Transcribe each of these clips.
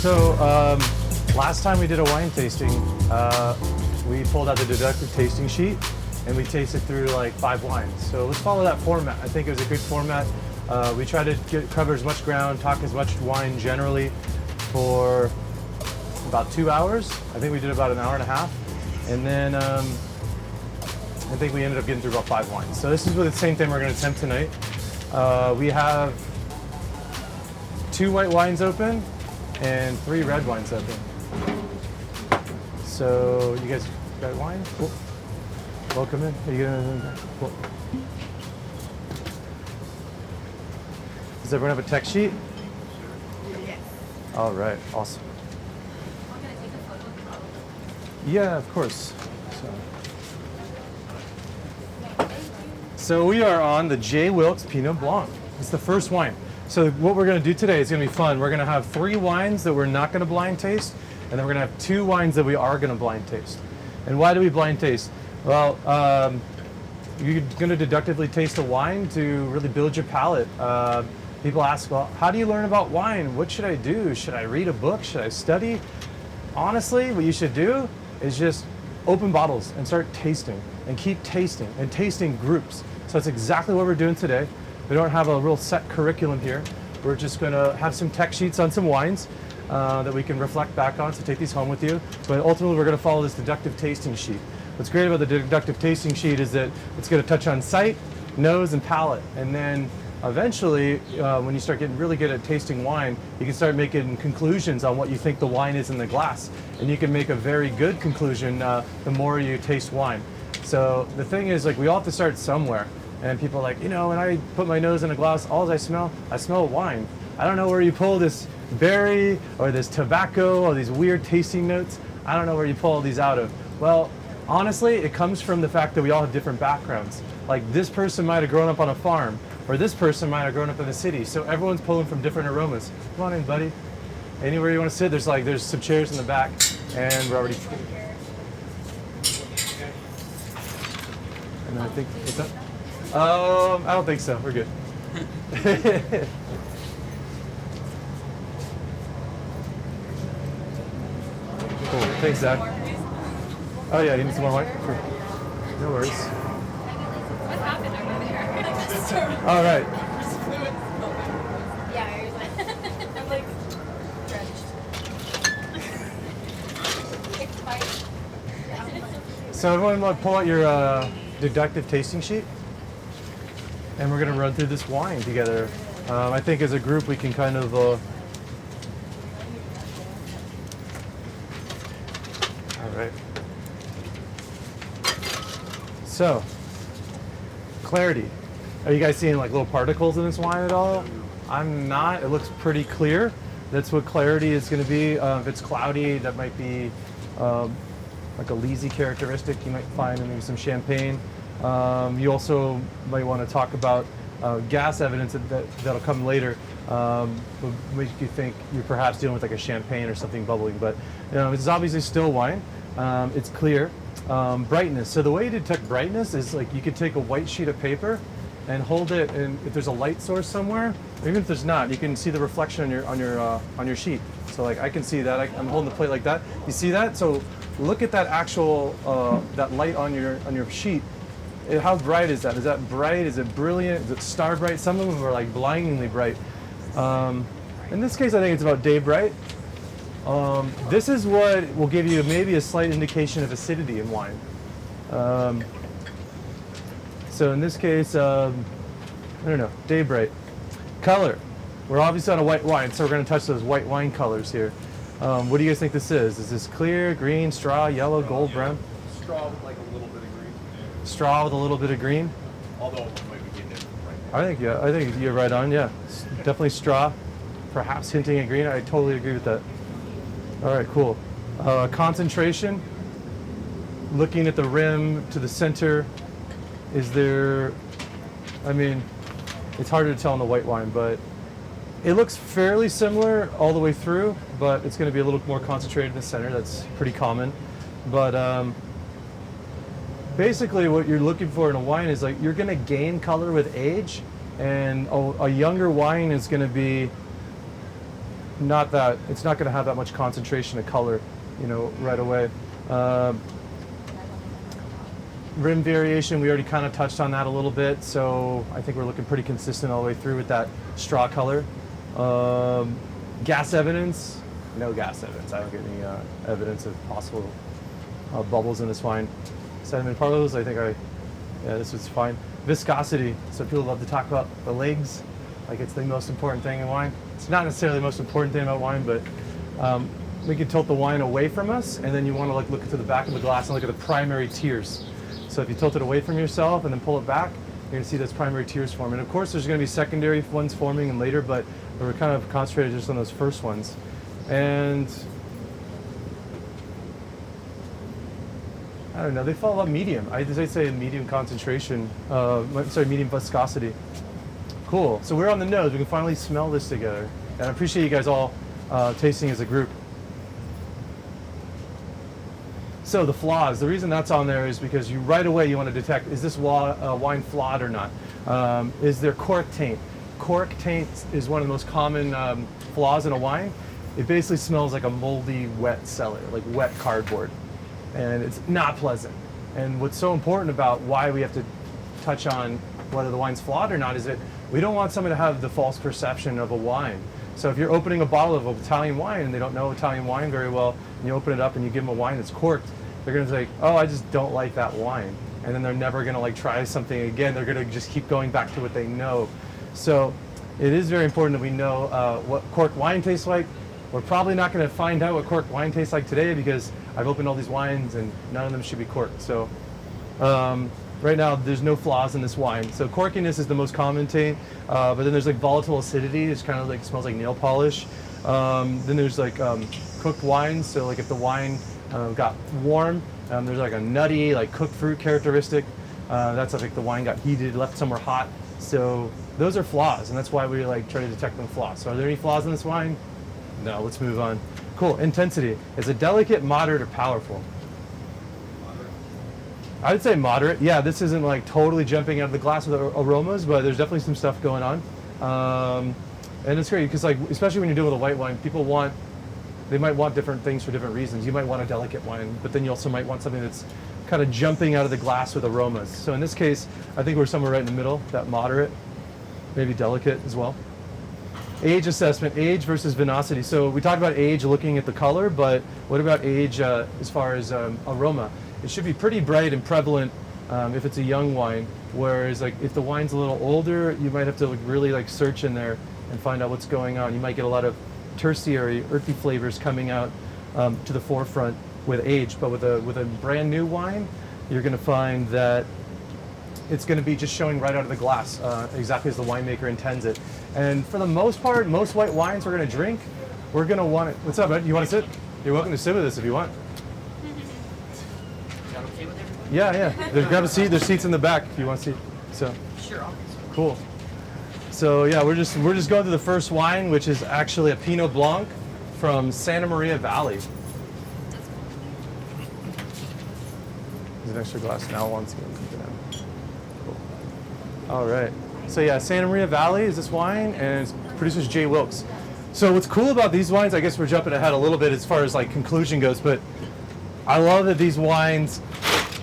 So last time we did a wine tasting, we pulled out the deductive tasting sheet and we tasted through like 5 wines. So let's follow that format. I think it was a good format. We tried to cover as much ground, talk as much wine generally for about 2 hours. I think we did about an hour and a half. And then I think we ended up getting through about 5 wines. So this is the same thing we're going to attempt tonight. We have 2 white wines open and 3 red wines open. So you guys got wine? Cool. Welcome in. Are you gonna? Cool. Does everyone have a tech sheet? Yes. All right. Awesome. I'm gonna take a photo. Yeah, of course. So we are on the J. Wilkes Pinot Blanc. It's the first wine. So what we're going to do today is going to be fun. We're going to have 3 wines that we're not going to blind taste, and then we're going to have 2 wines that we are going to blind taste. And why do we blind taste? Well, you're going to deductively taste a wine to really build your palate. People ask, well, how do you learn about wine? What should I do? Should I read a book? Should I study? Honestly, what you should do is just open bottles and start tasting and keep tasting and tasting groups. So that's exactly what we're doing today. We don't have a real set curriculum here. We're just going to have some tech sheets on some wines that we can reflect back on, so take these home with you. But ultimately, we're going to follow this deductive tasting sheet. What's great about the deductive tasting sheet is that it's going to touch on sight, nose, and palate. And then eventually, when you start getting really good at tasting wine, you can start making conclusions on what you think the wine is in the glass. And you can make a very good conclusion the more you taste wine. So the thing is, like, we all have to start somewhere. And people are like, you know, when I put my nose in a glass, all I smell wine. I don't know where you pull this berry or this tobacco or these weird tasting notes. I don't know where you pull all these out of. Well, honestly, it comes from the fact that we all have different backgrounds. Like, this person might have grown up on a farm, or this person might have grown up in the city. So everyone's pulling from different aromas. Come on in, buddy. Anywhere you want to sit, there's some chairs in the back, and we're already. And I think what's that? I don't think so. We're good. Cool. Thanks, Zach. Oh yeah, you need some more wine? Sure. No worries. What happened over there? All right. Yeah, you're like, I'm like drenched. It's fine. So everyone, pull out your deductive tasting sheet, and we're going to run through this wine together. I think as a group we can kind of. All right. So, clarity. Are you guys seeing like little particles in this wine at all? I'm not. It looks pretty clear. That's what clarity is going to be. If it's cloudy, that might be like a lazy characteristic you might find in maybe some champagne. You also might want to talk about gas evidence that'll come later. Will make you think you're perhaps dealing with like a champagne or something bubbling. But it's obviously still wine. It's clear. Brightness. So the way you detect brightness is like you could take a white sheet of paper and hold it, and if there's a light source somewhere, or even if there's not, you can see the reflection on your sheet. So like I can see that. I'm holding the plate like that. You see that? So look at that actual that light on your sheet. How bright is that? Is that bright? Is it brilliant? Is it star bright? Some of them are like blindingly bright. In this case, I think it's about day bright. This is what will give you maybe a slight indication of acidity in wine. So in this case, I don't know, day bright. Color. We're obviously on a white wine, so we're going to touch those white wine colors here. What do you guys think this is? Is this clear, green, straw, yellow, gold, brown? Straw with like a little bit of green. Straw with a little bit of green? Although it might be getting it right now. I think you're right on, yeah. Definitely straw, perhaps hinting at green. I totally agree with that. All right, cool. Concentration, looking at the rim to the center. Is there, I mean, it's harder to tell in the white wine, but it looks fairly similar all the way through, but it's going to be a little more concentrated in the center. That's pretty common. But basically what you're looking for in a wine is like you're going to gain color with age, and a younger wine is going to be not that, it's not going to have that much concentration of color, you know, right away. Rim variation, we already kind of touched on that a little bit, so I think we're looking pretty consistent all the way through with that straw color. Gas evidence, no gas evidence. I don't get any evidence of possible bubbles in this wine. Sediment particles, yeah, this is fine. Viscosity, so people love to talk about the legs, like it's the most important thing in wine. It's not necessarily the most important thing about wine, but we can tilt the wine away from us, and then you want to like look into the back of the glass and look at the primary tiers. So if you tilt it away from yourself and then pull it back, you're going to see those primary tiers form. And of course, there's going to be secondary ones forming and later, but we're kind of concentrated just on those first ones. And I don't know, they fall up medium. I'd say medium concentration, medium viscosity. Cool, so we're on the nose. We can finally smell this together. And I appreciate you guys all tasting as a group. So the flaws, the reason that's on there is because you right away you want to detect, is this wine flawed or not? Is there cork taint? Cork taint is one of the most common flaws in a wine. It basically smells like a moldy, wet cellar, like wet cardboard. And it's not pleasant. And what's so important about why we have to touch on whether the wine's flawed or not is that we don't want someone to have the false perception of a wine. So if you're opening a bottle of Italian wine and they don't know Italian wine very well, and you open it up and you give them a wine that's corked, they're going to say, oh, I just don't like that wine. And then they're never going to like try something again. They're going to just keep going back to what they know. So it is very important that we know what corked wine tastes like. We're probably not going to find out what corked wine tastes like today because I've opened all these wines and none of them should be corked. So right now there's no flaws in this wine. So corkiness is the most common taint, but then there's like volatile acidity. It's kind of like smells like nail polish. Then there's like cooked wines. So like if the wine got warm, there's like a nutty, like cooked fruit characteristic. That's like the wine got heated, left somewhere hot. So those are flaws, and that's why we like try to detect them flaws. So are there any flaws in this wine? No, let's move on. Cool, intensity. Is it delicate, moderate, or powerful? Moderate. I would say moderate. Yeah, this isn't like totally jumping out of the glass with aromas, but there's definitely some stuff going on. And it's great because like, especially when you're doing with a white wine, they might want different things for different reasons. You might want a delicate wine, but then you also might want something that's kind of jumping out of the glass with aromas. So in this case, I think we're somewhere right in the middle, that moderate, maybe delicate as well. Age assessment, age versus vinosity. So we talked about age looking at the color, but what about age as far as aroma? It should be pretty bright and prevalent if it's a young wine, whereas like if the wine's a little older, you might have to like, really like search in there and find out what's going on. You might get a lot of tertiary, earthy flavors coming out to the forefront with age, but with a brand new wine, you're going to find that it's going to be just showing right out of the glass, exactly as the winemaker intends it. And for the most part, most white wines we're going to drink, we're going to want it. What's up, bud? You want to sit? You're welcome to sit with us if you want. Is that okay with everybody? Yeah. Grab a seat. There's seats in the back if you want to sit. So Sure. cool. So yeah, we're just going through the first wine, which is actually a Pinot Blanc from Santa Maria Valley. There's an extra glass now. Once again, cool. All right. So yeah, Santa Maria Valley is this wine, and it's produces J. Wilkes. So what's cool about these wines, I guess we're jumping ahead a little bit as far as like conclusion goes, but I love that these wines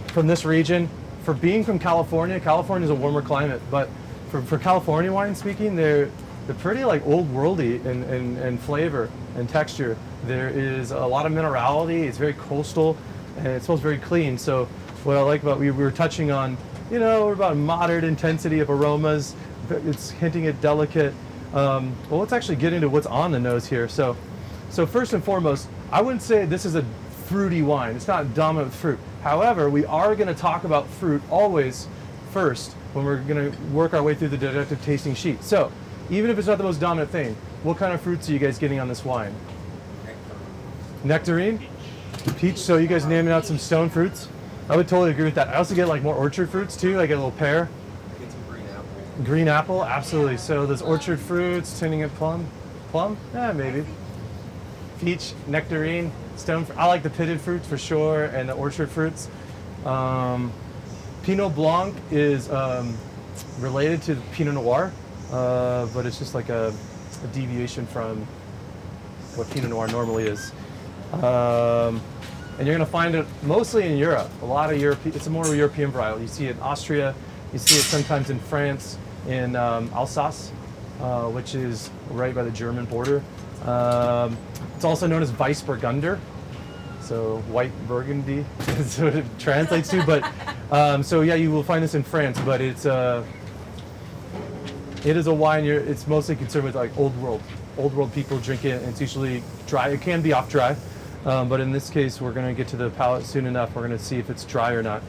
from this region, for being from California, California is a warmer climate, but for California wine speaking, they're pretty like old worldy in flavor and texture. There is a lot of minerality, it's very coastal, and it smells very clean. So what I like about, we were touching on, you know, we're about moderate intensity of aromas. It's hinting at delicate. Well, let's actually get into what's on the nose here. So first and foremost, I wouldn't say this is a fruity wine. It's not dominant with fruit. However, we are going to talk about fruit always first when we're going to work our way through the deductive tasting sheet. So even if it's not the most dominant thing, what kind of fruits are you guys getting on this wine? Nectarine? Peach. So you guys naming out some stone fruits? I would totally agree with that. I also get like more orchard fruits too. I get a little pear. I get some green apple. Green apple, absolutely. So those orchard fruits, tinting at plum. Plum? Yeah, maybe. Peach, nectarine, stone. I like the pitted fruits for sure, and the orchard fruits. Pinot Blanc is related to Pinot Noir, but it's just like a deviation from what Pinot Noir normally is. And you're going to find it mostly in Europe. A lot of European, it's a more European varietal. You see it in Austria, you see it sometimes in France, in Alsace, which is right by the German border. It's also known as Weissburgunder, so white burgundy is what it translates to. But so yeah, you will find this in France, but it is a wine. It's mostly concerned with like old world people drink it, and it's usually dry. It can be off dry, but in this case, we're going to get to the palate soon enough. We're going to see if it's dry or not.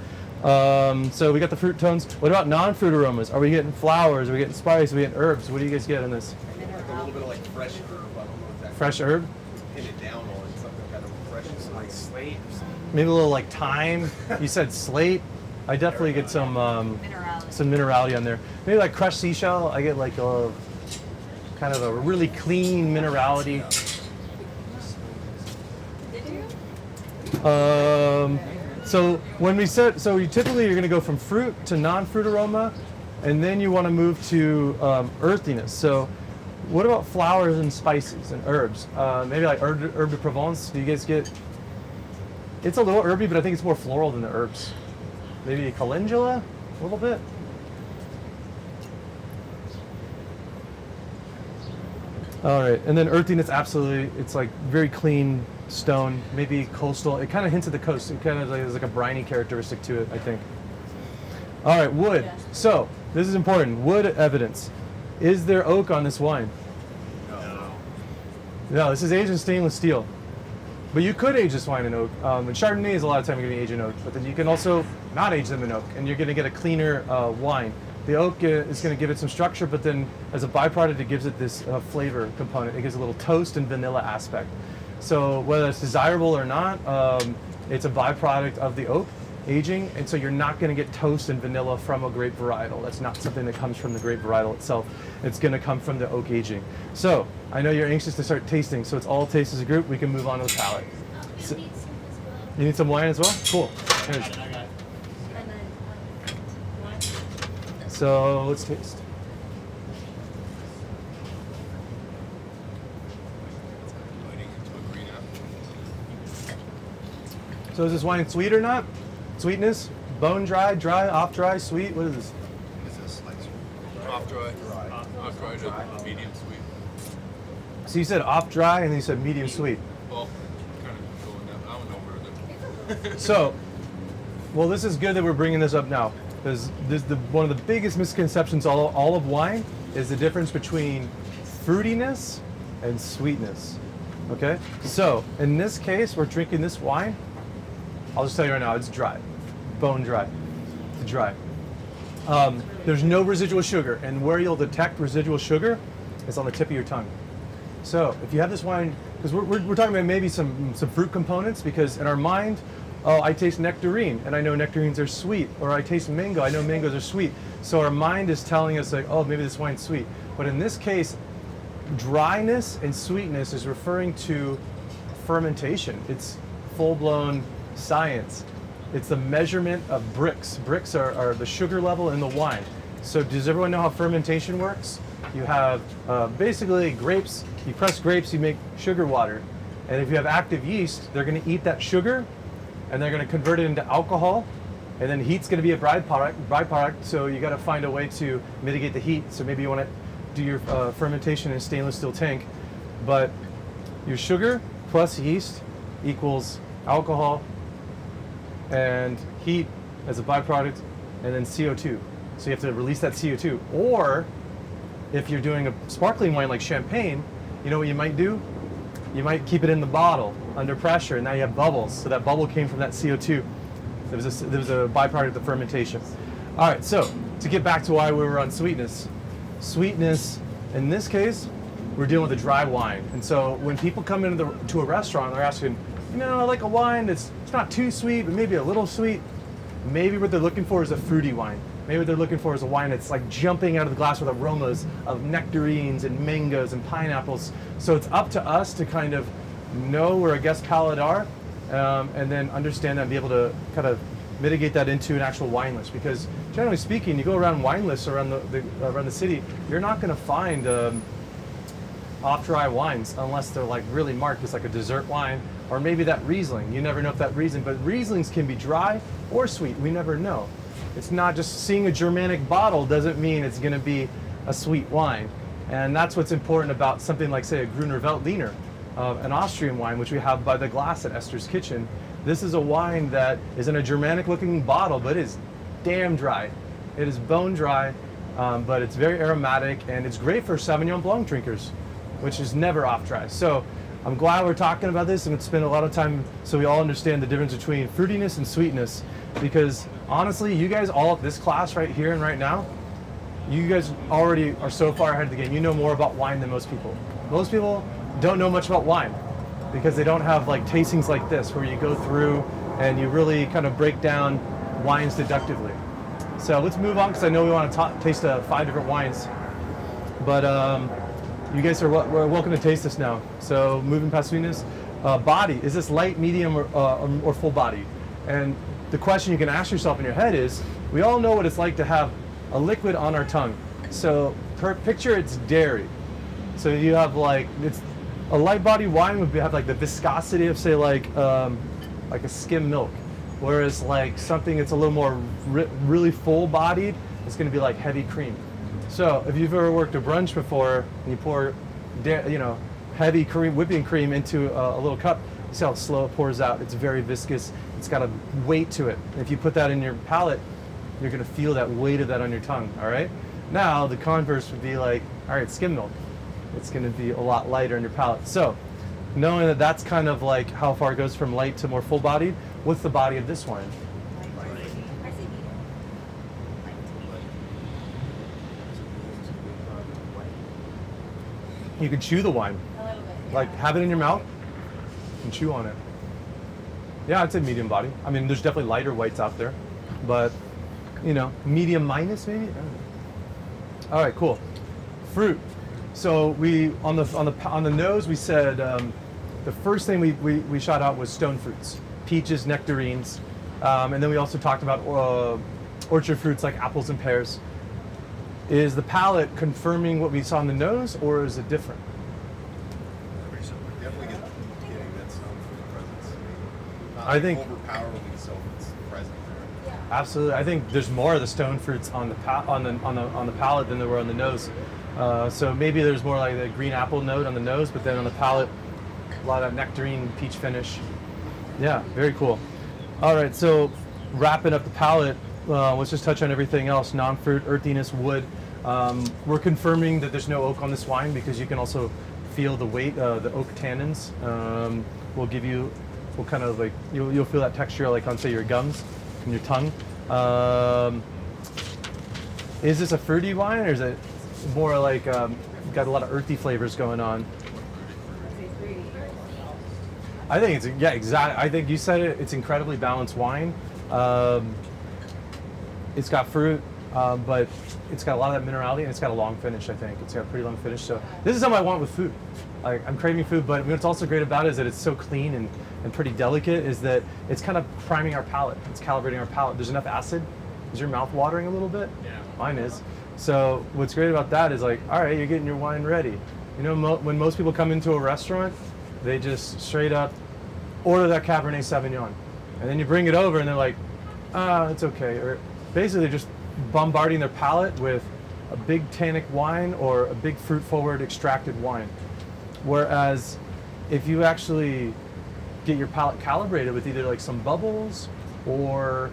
So we got the fruit tones. What about non-fruit aromas? Are we getting flowers? Are we getting spice? Are we getting herbs? What do you guys get in this? Like a little bit of like fresh herb. I don't know exactly. Fresh herb? Pin it down on something kind of fresh. Like slate or something. Maybe a little like thyme. You said slate. I definitely get some minerality on there. Maybe like crushed seashell. I get like a kind of a really clean minerality. Did you? So when we said, so you typically you're going to go from fruit to non-fruit aroma, and then you want to move to earthiness. So what about flowers and spices and herbs? Maybe like herb de Provence. Do you guys get? It's a little herby, but I think it's more floral than the herbs. Maybe calendula, a little bit. All right, and then earthiness, absolutely. It's like very clean stone, maybe coastal. It kind of hints at the coast. It kind of like, there's like a briny characteristic to it, I think. All right, wood. So this is important. Wood evidence. Is there oak on this wine? No, this is aged in stainless steel. But you could age this wine in oak. And Chardonnay is a lot of time you're going to age in oak, but then you can also not age them in oak, and you're going to get a cleaner wine. The oak is going to give it some structure, but then as a byproduct, it gives it this flavor component. It gives a little toast and vanilla aspect. So whether it's desirable or not, it's a byproduct of the oak aging, and so you're not going to get toast and vanilla from a grape varietal. That's not something that comes from the grape varietal itself. It's going to come from the oak aging. So I know you're anxious to start tasting, so it's all taste as a group. We can move on to the palate. So, you need some wine as well? Cool. Here's- So let's taste. So is this wine sweet or not? Sweetness? Bone dry, dry, off dry, sweet? What is this? Is this like off dry? Off dry to medium sweet. So you said off dry and then you said medium sweet. Well, kind of going down. I don't know where the. So, well, this is good that we're bringing this up now, because one of the biggest misconceptions all of wine is the difference between fruitiness and sweetness. Okay? So, in this case, we're drinking this wine. I'll just tell you right now, it's dry. Bone dry. It's dry. There's no residual sugar, and where you'll detect residual sugar is on the tip of your tongue. So if you have this wine, because we're talking about maybe some fruit components, because in our mind, oh, I taste nectarine, and I know nectarines are sweet, or I taste mango, I know mangoes are sweet. So our mind is telling us like, oh, maybe this wine's sweet. But in this case, dryness and sweetness is referring to fermentation. It's full-blown science. It's the measurement of Brix. Brix are the sugar level in the wine. So does everyone know how fermentation works? You have basically grapes, you press grapes, you make sugar water. And if you have active yeast, they're going to eat that sugar and they're going to convert it into alcohol. And then heat's going to be a byproduct, so you got to find a way to mitigate the heat. So maybe you want to do your fermentation in a stainless steel tank. But your sugar plus yeast equals alcohol and heat as a byproduct, and then CO2. So you have to release that CO2. Or if you're doing a sparkling wine like champagne, you know what you might do? You might keep it in the bottle under pressure, and now you have bubbles. So that bubble came from that CO2. There was a byproduct of the fermentation. All right, so to get back to why we were on sweetness. Sweetness, in this case, we're dealing with a dry wine. And so when people come into a restaurant, they're asking, you know, I like a wine that's it's not too sweet, but maybe a little sweet. Maybe what they're looking for is a fruity wine. Maybe what they're looking for is a wine that's like jumping out of the glass with aromas of nectarines and mangoes and pineapples. So it's up to us to kind of know where a guest palate are, and then understand that and be able to kind of mitigate that into an actual wine list. Because generally speaking, you go around wine lists around the city, you're not going to find off-dry wines unless they're like really marked as like a dessert wine, or maybe that Riesling. You never know if that Riesling, but Rieslings can be dry or sweet. We never know. It's not just seeing a Germanic bottle doesn't mean it's going to be a sweet wine. And that's what's important about something like, say, a Gruner Veltliner, an Austrian wine, which we have by the glass at Esther's Kitchen. This is a wine that is in a Germanic-looking bottle, but it is damn dry. It is bone dry, but it's very aromatic, and it's great for Sauvignon Blanc drinkers, which is never off dry. So I'm glad we're talking about this. I'm going to spend a lot of time so we all understand the difference between fruitiness and sweetness, because honestly, you guys all at this class right here and right now, you guys already are so far ahead of the game. You know more about wine than most people. Most people don't know much about wine because they don't have like tastings like this where you go through and you really kind of break down wines deductively. So let's move on, because I know we want to taste 5 different wines. But you guys are we're welcome to taste this now. So moving past sweetness, body, is this light, medium, or full body? And the question you can ask yourself in your head is, we all know what it's like to have a liquid on our tongue. So picture it's dairy. So you have like, it's a light body wine would have like the viscosity of, say, like a skim milk. Whereas like something that's a little more really full bodied, it's going to be like heavy cream. So if you've ever worked a brunch before and you pour, heavy cream, whipping cream into a little cup, you see how slow it pours out. It's very viscous. It's got a weight to it. And if you put that in your palate, you're going to feel that weight of that on your tongue. All right. Now the converse would be like, all right, skim milk. It's going to be a lot lighter in your palate. So knowing that that's kind of like how far it goes from light to more full bodied, what's the body of this wine? You can chew the wine. A little bit. Like have it in your mouth and chew on it. Yeah, I'd say medium body. I mean, there's definitely lighter whites out there, but medium minus maybe. I don't know. All right, cool. Fruit. So we on the nose we said the first thing we shot out was stone fruits, peaches, nectarines, and then we also talked about orchard fruits like apples and pears. Is the palate confirming what we saw in the nose, or is it different? Definitely getting that stone fruit presence. Not I think overpoweringly so, it's present there. absolutely. I think there's more of the stone fruits on the palate than there were on the nose. So maybe there's more like the green apple note on the nose, but then on the palate, a lot of nectarine, peach finish. Yeah, very cool. All right, so wrapping up the palate, let's just touch on everything else. Non-fruit, earthiness, wood. We're confirming that there's no oak on this wine because you can also feel the weight, the oak tannins. We'll kind of like, you'll feel that texture like on, say, your gums and your tongue. Is this a fruity wine, or is it more like got a lot of earthy flavors going on? I think it's, yeah, exactly. I think you said it. It's incredibly balanced wine. It's got fruit, but it's got a lot of that minerality, and it's got a long finish. I think it's got a pretty long finish. So this is something I want with food. Like, I'm craving food, but what's also great about it is that it's so clean and pretty delicate. Is that it's kind of priming our palate. It's calibrating our palate. There's enough acid. Is your mouth watering a little bit? Yeah. Mine is. So what's great about that is like, all right, you're getting your wine ready. When most people come into a restaurant, they just straight up order that Cabernet Sauvignon, and then you bring it over and they're like, it's okay. Or basically just bombarding their palate with a big tannic wine or a big fruit-forward extracted wine. Whereas if you actually get your palate calibrated with either like some bubbles or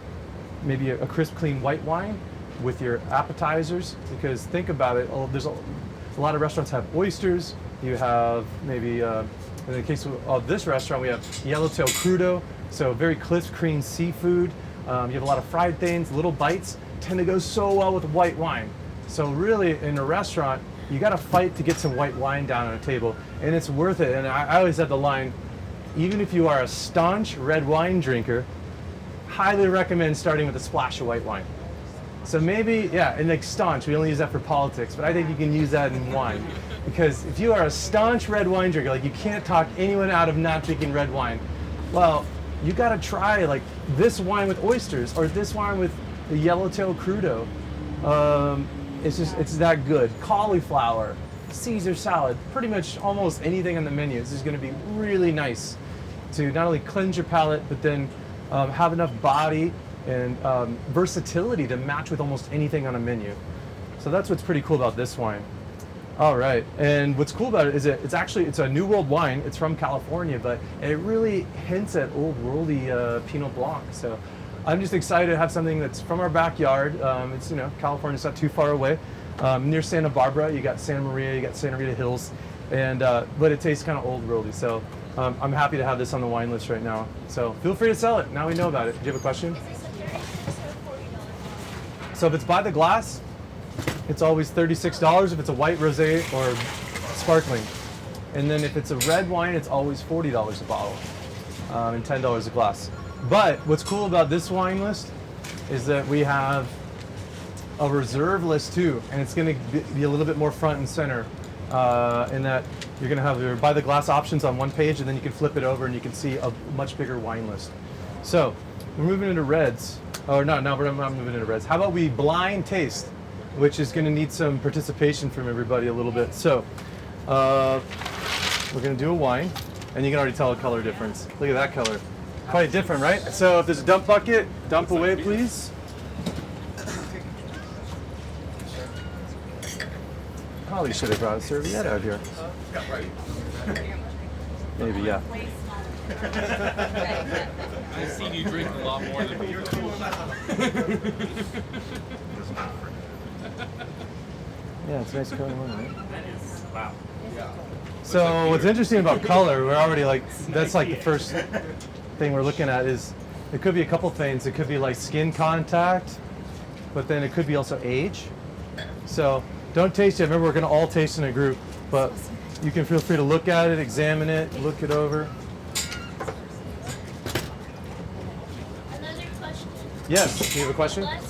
maybe a crisp, clean white wine with your appetizers, because think about it, there's a lot of restaurants have oysters. You have maybe, in the case of this restaurant, we have yellowtail crudo, so very crisp, clean seafood. You have a lot of fried things, little bites, tend to go so well with white wine. So really, in a restaurant, you got to fight to get some white wine down on a table, and it's worth it. And I always have the line, even if you are a staunch red wine drinker, highly recommend starting with a splash of white wine. So maybe, yeah, and like staunch, we only use that for politics, but I think you can use that in wine. Because if you are a staunch red wine drinker, like you can't talk anyone out of not drinking red wine, well, you gotta try like this wine with oysters or this wine with the yellowtail crudo. It's that good. Cauliflower, Caesar salad, pretty much almost anything on the menu. This is going to be really nice to not only cleanse your palate, but then have enough body and versatility to match with almost anything on a menu. So that's what's pretty cool about this wine. All right, and what's cool about it is it's a New World wine. It's from California, but it really hints at old worldy Pinot Blanc. So I'm just excited to have something that's from our backyard. It's, you know, California's not too far away. Near Santa Barbara, you got Santa Maria, you got Santa Rita Hills, and but it tastes kind of old worldy. So I'm happy to have this on the wine list right now. So feel free to sell it. Now we know about it. Do you have a question? So if it's by the glass, it's always $36 if it's a white rosé or sparkling. And then if it's a red wine, it's always $40 a bottle and $10 a glass. But what's cool about this wine list is that we have a reserve list too, and it's going to be a little bit more front and center in that you're going to have your by the glass options on one page, and then you can flip it over and you can see a much bigger wine list. So we're moving into reds. Oh, no, we're not moving into reds. How about we blind taste, which is going to need some participation from everybody a little bit. So we're going to do a wine, and you can already tell a color difference. Look at that color. Quite different, right? So if there's a dump bucket, dump away, please. Probably should have brought a serviette out here. Maybe, yeah. I've seen you drink a lot more than me. Yeah, it's a nice color one, right? Wow. So what's interesting about color, we're already like, that's like the first thing we're looking at is, it could be a couple things. It could be like skin contact, but then it could be also age. So don't taste it. Remember, we're going to all taste in a group, but you can feel free to look at it, examine it, look it over. Another question. Yes, you have a question? That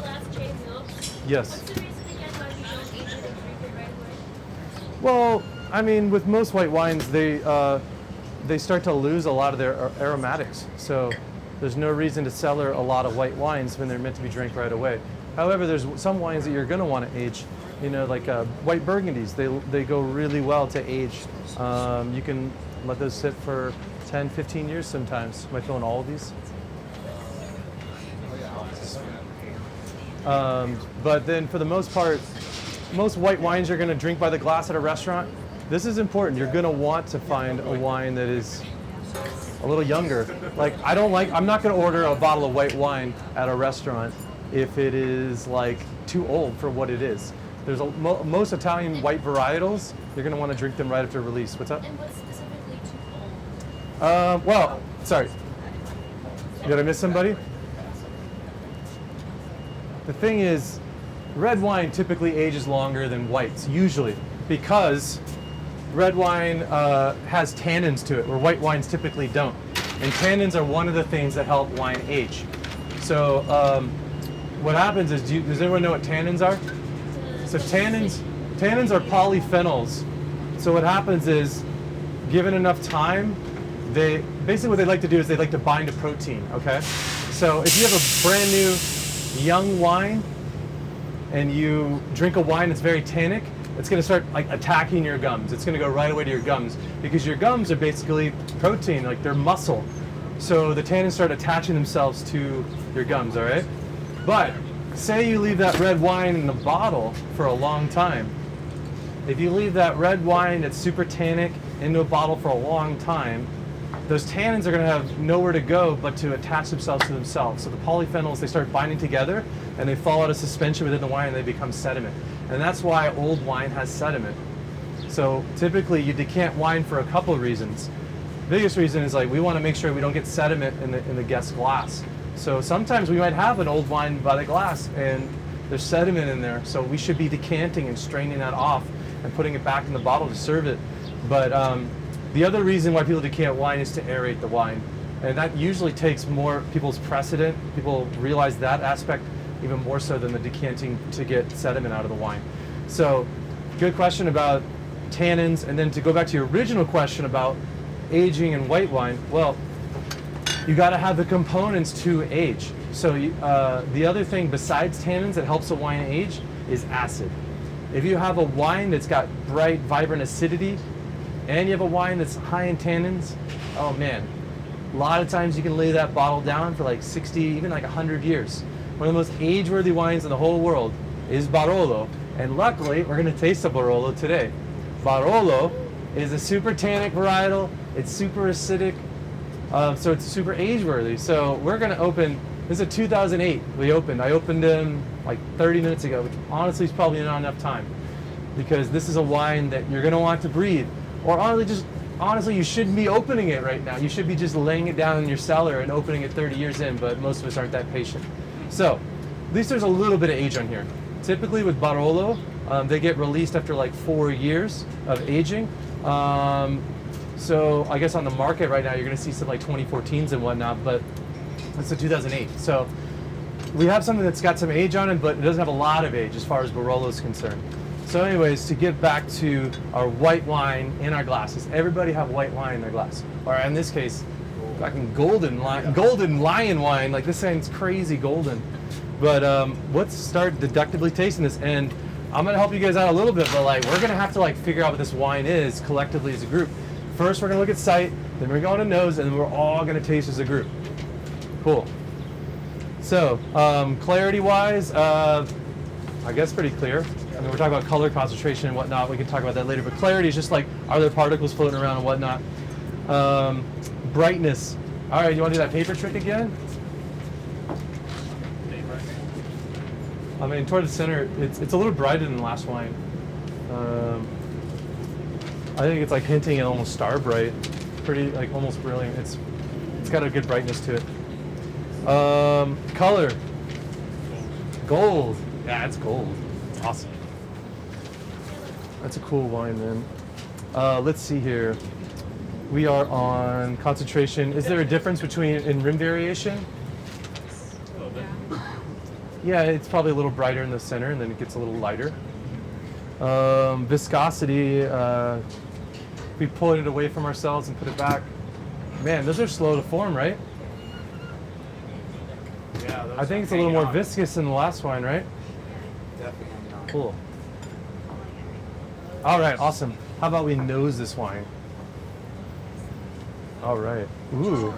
last chain milk. Yes. What's the reason again why we don't age it and drink it right away? Well, I mean, with most white wines, they start to lose a lot of their aromatics. So there's no reason to cellar a lot of white wines when they're meant to be drank right away. However, there's some wines that you're going to want to age. You know, like white Burgundies, they go really well to age. You can let those sit for 10, 15 years sometimes. Am I filling all of these? But then for the most part, most white wines you're going to drink by the glass at a restaurant. This is important. You're going to want to find a wine that is a little younger. Like I'm not going to order a bottle of white wine at a restaurant if it is like too old for what it is. There's most Italian white varietals, you're going to want to drink them right after release. What's up? And what's specifically too old? Well, sorry. Did I miss somebody? The thing is, red wine typically ages longer than whites, usually, because red wine has tannins to it, where white wines typically don't. And tannins are one of the things that help wine age. So what happens is, does anyone know what tannins are? So tannins are polyphenols. So what happens is, given enough time, basically what they like to do is they like to bind to protein, okay? So if you have a brand new young wine and you drink a wine that's very tannic, it's going to start like attacking your gums. It's going to go right away to your gums because your gums are basically protein, like they're muscle. So the tannins start attaching themselves to your gums, all right? But say you leave that red wine in the bottle for a long time. If you leave that red wine that's super tannic into a bottle for a long time, those tannins are going to have nowhere to go but to attach themselves to themselves. So the polyphenols, they start binding together and they fall out of suspension within the wine and they become sediment. And that's why old wine has sediment. So typically you decant wine for a couple of reasons. The biggest reason is like we want to make sure we don't get sediment in the guest glass. So sometimes we might have an old wine by the glass and there's sediment in there. So we should be decanting and straining that off and putting it back in the bottle to serve it. But the other reason why people decant wine is to aerate the wine. And that usually takes more people's precedent. People realize that aspect even more so than the decanting to get sediment out of the wine. So good question about tannins. And then to go back to your original question about aging in white wine, well, you got to have the components to age. So the other thing besides tannins that helps a wine age is acid. if you have a wine that's got bright, vibrant acidity, and you have a wine that's high in tannins, oh man, a lot of times you can lay that bottle down for like 60, even like 100 years. One of the most age-worthy wines in the whole world is Barolo, and luckily we're going to taste a Barolo today. Barolo is a super tannic varietal. It's super acidic, so it's super age-worthy. So we're going to open. This is a 2008. I opened them like 30 minutes ago, which honestly is probably not enough time, because this is a wine that you're going to want to breathe, or honestly, you shouldn't be opening it right now. You should be just laying it down in your cellar and opening it 30 years in, but most of us aren't that patient. So, at least there's a little bit of age on here. Typically with Barolo, they get released after like 4 years of aging. So I guess on the market right now, you're gonna see some like 2014s and whatnot, but it's a 2008. So we have something that's got some age on it, but it doesn't have a lot of age as far as Barolo is concerned. So anyways, to get back to our white wine in our glasses. Everybody have white wine in their glass. Or in this case, fucking golden lion wine. Like this sounds crazy golden. But let's start deductively tasting this. And I'm gonna help you guys out a little bit, but like we're gonna have to like figure out what this wine is collectively as a group. First, we're gonna look at sight, then we're going to nose, and then we're all gonna taste as a group. Cool. So clarity-wise, I guess pretty clear. I mean, we're talking about color concentration and whatnot. We can talk about that later. But clarity is just like, are there particles floating around and whatnot? Brightness. All right, you want to do that paper trick again? I mean, toward the center, it's a little brighter than the last wine. I think it's like hinting at almost star bright. Pretty, like almost brilliant. It's got a good brightness to it. Color. Gold. Yeah, it's gold. Awesome. That's a cool wine, man. Let's see here. We are on concentration. Is there a difference between in rim variation? Yeah, it's probably a little brighter in the center, and then it gets a little lighter. Viscosity. We pull it away from ourselves and put it back. Man, those are slow to form, right? Yeah, those I think it's a little hang more on. viscous than the last wine, right? Definitely not. Cool. All right, awesome. How about we nose this wine? All right. Ooh.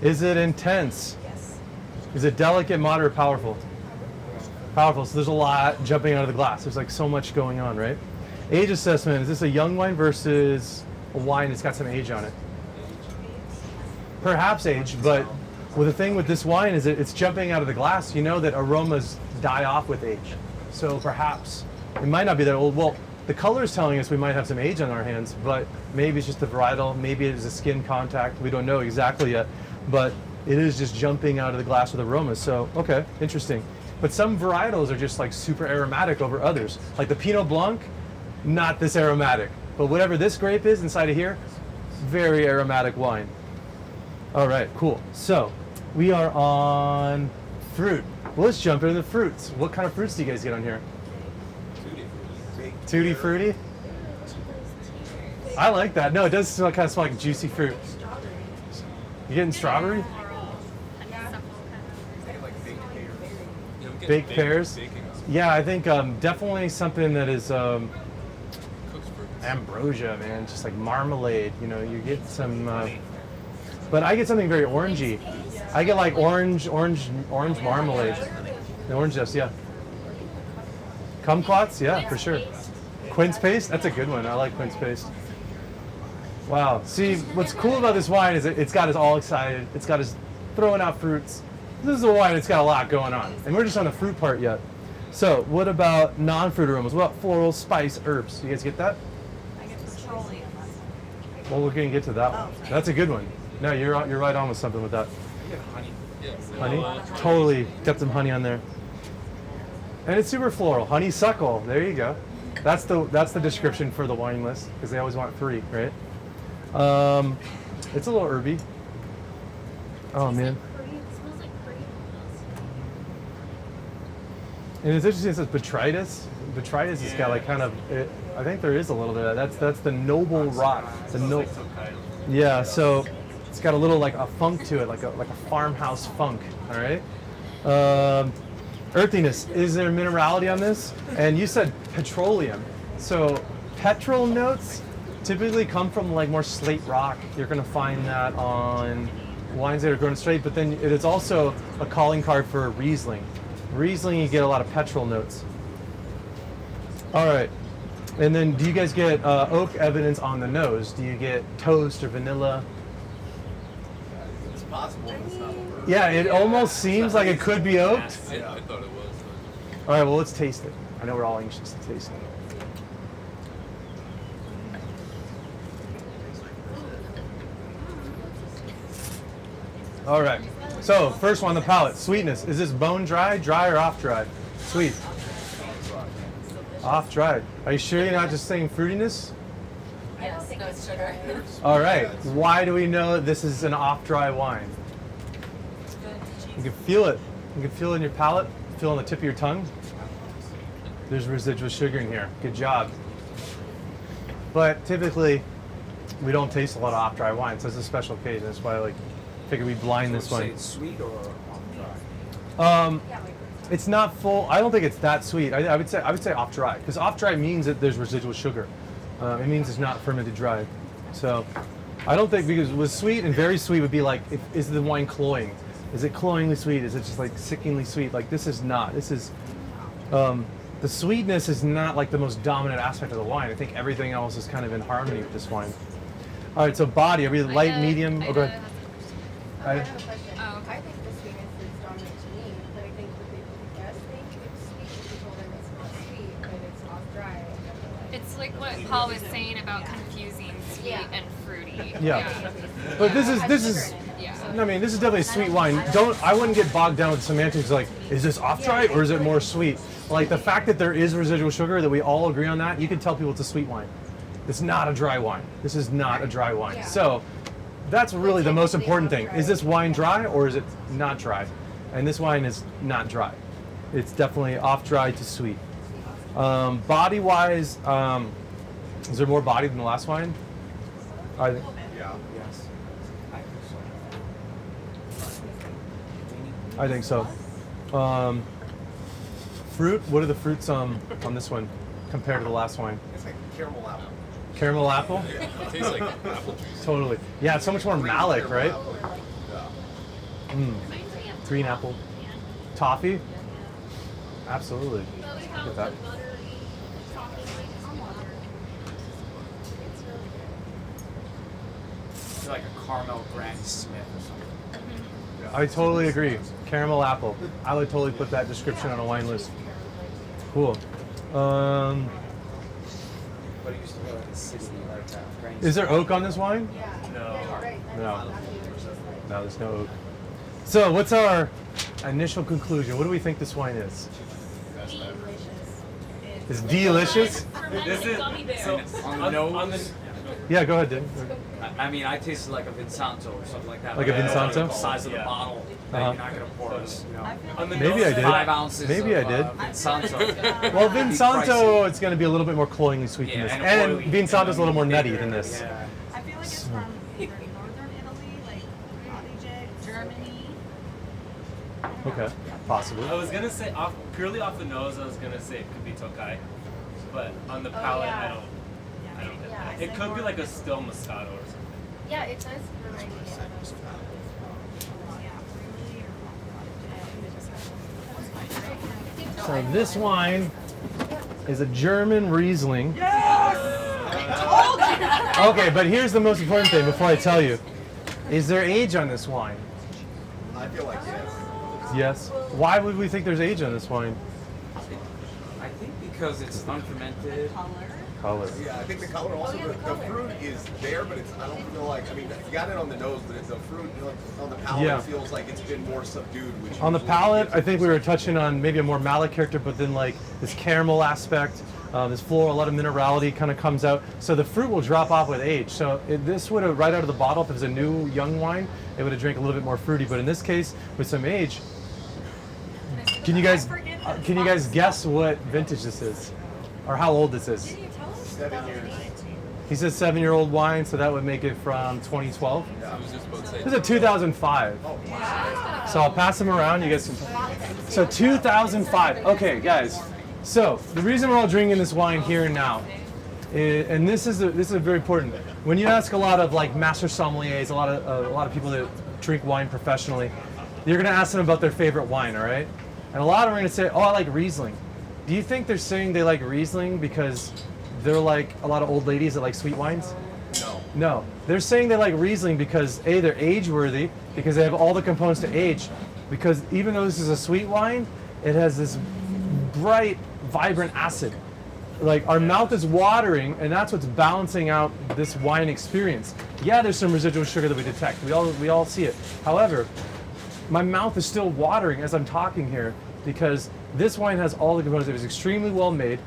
Is it intense? Yes. Is it delicate, moderate, powerful? Powerful. So there's a lot jumping out of the glass. There's like so much going on, right? Age assessment. Is this a young wine versus a wine that's got some age on it? Perhaps age, but the thing with this wine is that it's jumping out of the glass. You know that aromas die off with age. So perhaps it might not be that old. Well, the color is telling us we might have some age on our hands, but maybe it's just the varietal. Maybe it is a skin contact. We don't know exactly yet, but it is just jumping out of the glass with aromas. So, okay, interesting. But some varietals are just like super aromatic over others. Like the Pinot Blanc, not this aromatic. But whatever this grape is inside of here, very aromatic wine. All right, cool. So we are on fruit. Well, let's jump into the fruits. What kind of fruits do you guys get on here? Tutti frutti? I like that. No, it does smell, kind of smell like juicy fruit. You getting strawberry? Baked pears? Yeah, I think definitely something that is ambrosia, man. Just like marmalade. You know, you get some. But I get something very orangey. I get like orange marmalade. The orange juice, yeah. Kumquats, yeah, for sure. Quince paste, that's a good one. I like quince paste. Wow. See, what's cool about this wine is it's got us all excited. It's got us throwing out fruits. This is a wine that's got a lot going on. And we're just on the fruit part yet. So, what about non-fruit aromas? What about floral, spice, herbs? You guys get that? I get petroleum. Well, we're going to get to that one. That's a good one. No, you're right on with something with that. Honey. Yes. Honey? Totally got some honey on there. And it's super floral. Honeysuckle. There you go. That's the description for the wine list, because they always want 3, right? It's a little herby. Oh man. It smells like cream. And it's interesting. It says botrytis. Botrytis has got like kind of. I think there is a little bit of that. That's the noble rock. The Yeah. So it's got a little like a funk to it, like a farmhouse funk. All right. Earthiness. Is there minerality on this? And you said petroleum. So petrol notes typically come from like more slate rock. You're going to find that on wines that are grown straight, but then it is also a calling card for Riesling. Riesling, you get a lot of petrol notes. All right. And then do you guys get oak evidence on the nose? Do you get toast or vanilla? It's possible, but it's not over. Yeah, it almost seems like it could be oaked. I thought it was. All right, well, let's taste it. I know we're all anxious to taste it. All right, so first one, the palate. Sweetness. Is this bone dry, dry, or off dry? Sweet. Off dry. Are you sure you're not just saying fruitiness? Yes, no sugar. All right, why do we know that this is an off dry wine? You can feel it. You can feel it in your palate, feel it on the tip of your tongue. There's residual sugar in here. Good job. But typically, we don't taste a lot of off dry wine, so it's a special occasion. That's why I figured we blind this one. It's sweet or off dry? It's not full. I don't think it's that sweet. I would say off dry, because off dry means that there's residual sugar. It means it's not fermented dry. So I don't think, because with sweet and very sweet would be like, is the wine cloying? Is it cloyingly sweet? Is it just like sickeningly sweet? Like this is not. This is the sweetness is not like the most dominant aspect of the wine. I think everything else is kind of in harmony with this wine. All right, so body. Are we light, medium? Oh, go ahead. I have a question. I think the sweetness is dominant to me, but I think that the guests think it's sweet. If you told them it's not sweet, but it's off dry. It's like what Paul was saying about confusing sweet Yeah. and fruity. Yeah. But this is. Yeah. I mean, this is definitely a sweet wine. I wouldn't get bogged down with semantics like, is this off dry or is it more sweet? Like the fact that there is residual sugar, that we all agree on that, you can tell people it's a sweet wine. It's not a dry wine. This is not a dry wine. Yeah. So that's really the most important thing. Is this wine dry or is it not dry? And this wine is not dry. It's definitely off dry to sweet. Body wise, is there more body than the last wine? I think. Yeah. Yes. I think so. Fruit. What are the fruits on this one compared to the last wine? It's like caramel apple. Caramel apple. It tastes like apple juice. Totally. Yeah, it's so much more malic, right? Yeah. Mm. Green apple. Toffee. Absolutely. Look at that. It's like a caramel Granny Smith or something. I totally agree. Caramel apple. I would totally put that description on a wine list. Cool. But it used to be like a city like Granny Is there oak on this wine? No. No. No, there's no oak. So, what's our initial conclusion? What do we think this wine is? It's delicious? This is so On the nose. Yeah, go ahead, Dan. I mean, I tasted like a Vinsanto or something like that. Like a Vinsanto? The size of the bottle. Uh-huh. You're not gonna pour us, on the Maybe I nose did. 5 ounces. Maybe of, I did. Vinsanto. Well, Be Vinsanto, pricey. it's going to be a little bit more cloyingly sweet than Yeah, this. and And oily. Vinsanto's a little more nutty than this. Yeah. I feel like it's from either northern Italy, like Adige, Germany. Okay, possibly. I was gonna say purely off the nose. I was gonna say it could be Tokai, but on the palate, yeah. I don't get Yeah, that. I It could be like a still Moscato or something. Yeah, it does remind me of Yeah, really, or So this wine is a German Riesling. Okay, but here's the most important thing before I tell you. Is there age on this wine? I feel like yes. Yes. Why would we think there's age on this wine? I think because it's unfermented. Color. Yeah, I think the color also, the fruit is there, but it's, I don't feel like, I mean, you got it on the nose, but it's the fruit on the palate, Yeah. it feels like it's been more subdued. Which On the usually palate, gives I it think we were touching on maybe a more malic character, but then like this caramel aspect, this floral, a lot of minerality kind of comes out. So the fruit will drop off with age. So this would have, right out of the bottle, if it was a new young wine, it would have drank a little bit more fruity. But in this case, with some age, can you guys guess what vintage this is? Or how old this is? 7 years. He says 7-year-old wine, so that would make it from 2012. I was just about to say. This is a 2005. So I'll pass them around. You guys can. So 2005. Okay, guys. So the reason we're all drinking this wine here and now, and this is very important. When you ask a lot of like master sommeliers, a lot of people that drink wine professionally, you're gonna ask them about their favorite wine, all right? And a lot of them are gonna say, "Oh, I like Riesling." Do you think they're saying they like Riesling because they're like a lot of old ladies that like sweet wines? No. No, they're saying they like Riesling because A, they're age-worthy, because they have all the components to age, because even though this is a sweet wine, it has this bright, vibrant acid. Like our mouth is watering, and that's what's balancing out this wine experience. Yeah, there's some residual sugar that we detect. We all see it. However, my mouth is still watering as I'm talking here because this wine has all the components. It was extremely well made.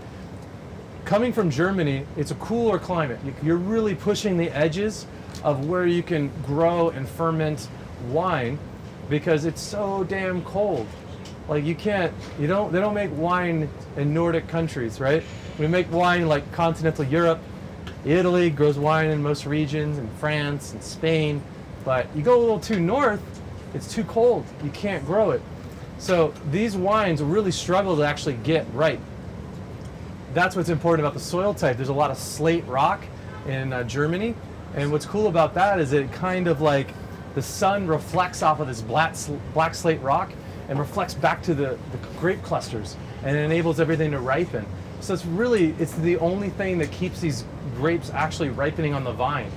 Coming from Germany, it's a cooler climate. You're really pushing the edges of where you can grow and ferment wine because it's so damn cold. Like they don't make wine in Nordic countries, right? We make wine like continental Europe. Italy grows wine in most regions, and France and Spain. But you go a little too north, it's too cold. You can't grow it. So these wines really struggle to actually get right. That's what's important about the soil type. There's a lot of slate rock in Germany, and what's cool about that is it kind of like the sun reflects off of this black slate rock and reflects back to the grape clusters, and it enables everything to ripen. So it's the only thing that keeps these grapes actually ripening on the vine.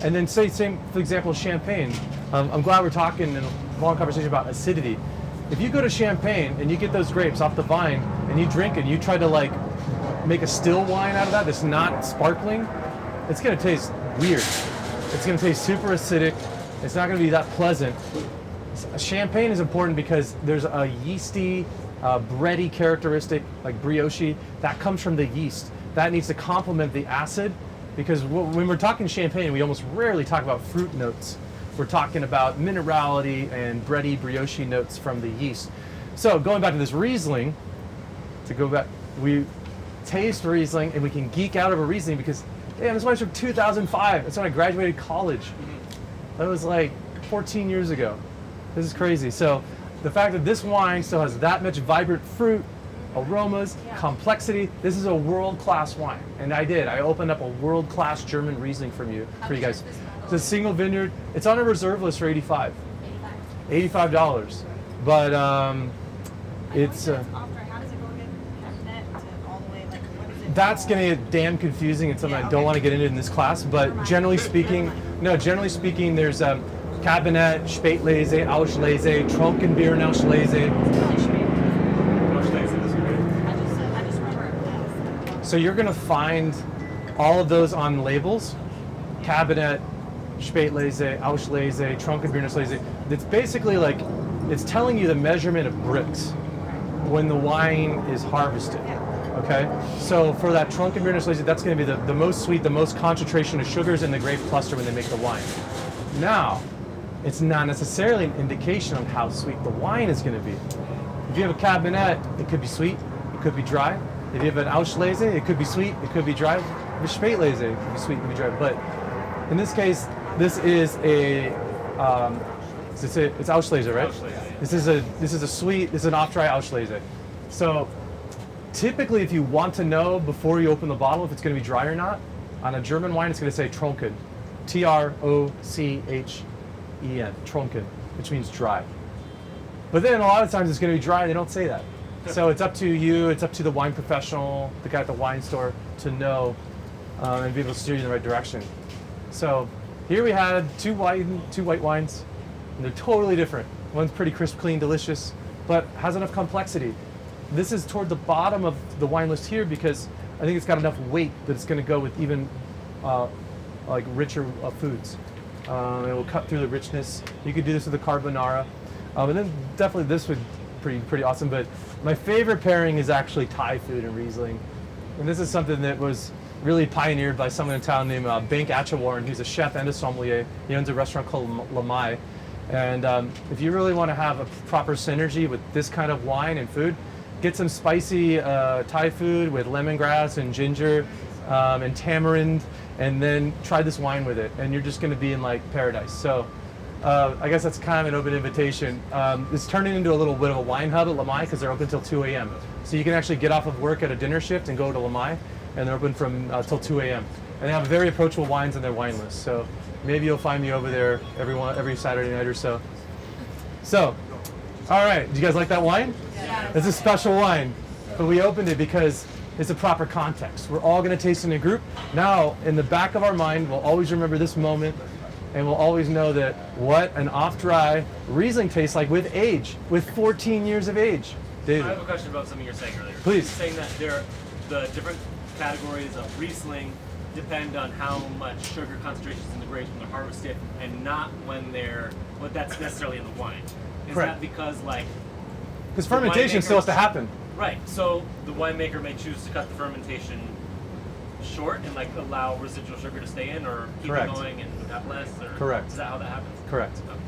And then same for example, Champagne. I'm glad we're talking in a long conversation about acidity. If you go to Champagne and you get those grapes off the vine and you drink it, and you try to like make a still wine out of that that's not sparkling, it's gonna taste weird. It's gonna taste super acidic. It's not gonna be that pleasant. Champagne is important because there's a yeasty, bready characteristic, like brioche, that comes from the yeast. That needs to complement the acid, because when we're talking Champagne, we almost rarely talk about fruit notes. We're talking about minerality and bready brioche notes from the yeast. So going back to this Riesling, we taste Riesling and we can geek out over Riesling because, damn, this wine's from 2005. It's when I graduated college. That was like 14 years ago. This is crazy. So the fact that this wine still has that much vibrant fruit, aromas, complexity, this is a world-class wine. And I opened up a world-class German Riesling for you guys. It's a single vineyard. It's on a reserve list for $85. $85. But it's... How does it go again? Cabinet to all the way, like, what is it? That's going to get damn confusing. It's something I don't want to get into in this class, but generally speaking, there's Cabinet, Spätlese, Auslese, Trockenbeeren Auslese. I just remember it. So you're going to find all of those on labels. Cabinet, Spätlese, Auslese, Trockenbeeren Auslese. It's basically like, it's telling you the measurement of bricks when the wine is harvested. Okay, so for that Trockenbeeren Auslese, that's going to be the most sweet, the most concentration of sugars in the grape cluster when they make the wine. Now, it's not necessarily an indication on how sweet the wine is going to be. If you have a Cabinet, it could be sweet, it could be dry. If you have an Auslese, it could be sweet, it could be dry. If it's Spätlese, it could be sweet, it could be dry. But in this case, this is it's Auslese, right? This is an off-dry Auslese. So typically, if you want to know before you open the bottle if it's going to be dry or not, on a German wine, it's going to say Trunken, T-R-O-C-H-E-N, Trunken, which means dry. But then a lot of times it's going to be dry, and they don't say that. So it's up to you, it's up to the wine professional, the guy at the wine store, to know and be able to steer you in the right direction. So here we had two white wines, and they're totally different. One's pretty crisp, clean, delicious, but has enough complexity. This is toward the bottom of the wine list here because I think it's got enough weight that it's going to go with even like richer foods. It will cut through the richness. You could do this with a carbonara, and then definitely this would pretty awesome. But my favorite pairing is actually Thai food and Riesling, and this is something that was really pioneered by someone in town named Bank Achawarren, who's a chef and a sommelier. He owns a restaurant called Lamai. And if you really want to have a proper synergy with this kind of wine and food, get some spicy Thai food with lemongrass and ginger and tamarind and then try this wine with it, and you're just going to be in like paradise. So I guess that's kind of an open invitation. It's turning into a little bit of a wine hub at Lamai because they're open till 2 a.m. So you can actually get off of work at a dinner shift and go to Lamai, and they're open from till 2 a.m. And they have very approachable wines on their wine list. So maybe you'll find me over there every Saturday night or so. So, all right, do you guys like that wine? Yeah. It's a special wine, but we opened it because it's a proper context. We're all going to taste in a group. Now, in the back of our mind, we'll always remember this moment, and we'll always know that what an off-dry Riesling tastes like with age, with 14 years of age. David. I have a question about something you're saying earlier. Please. You're saying that the different categories of Riesling depend on how much sugar concentrations in the grapes when they're harvested, and not what that's necessarily in the wine. Is Correct. that because like? Because fermentation still has to happen. Right. So the winemaker may choose to cut the fermentation short and like allow residual sugar to stay in, or keep Correct. it going and have less. Or Correct. Is that how that happens? Correct. Okay.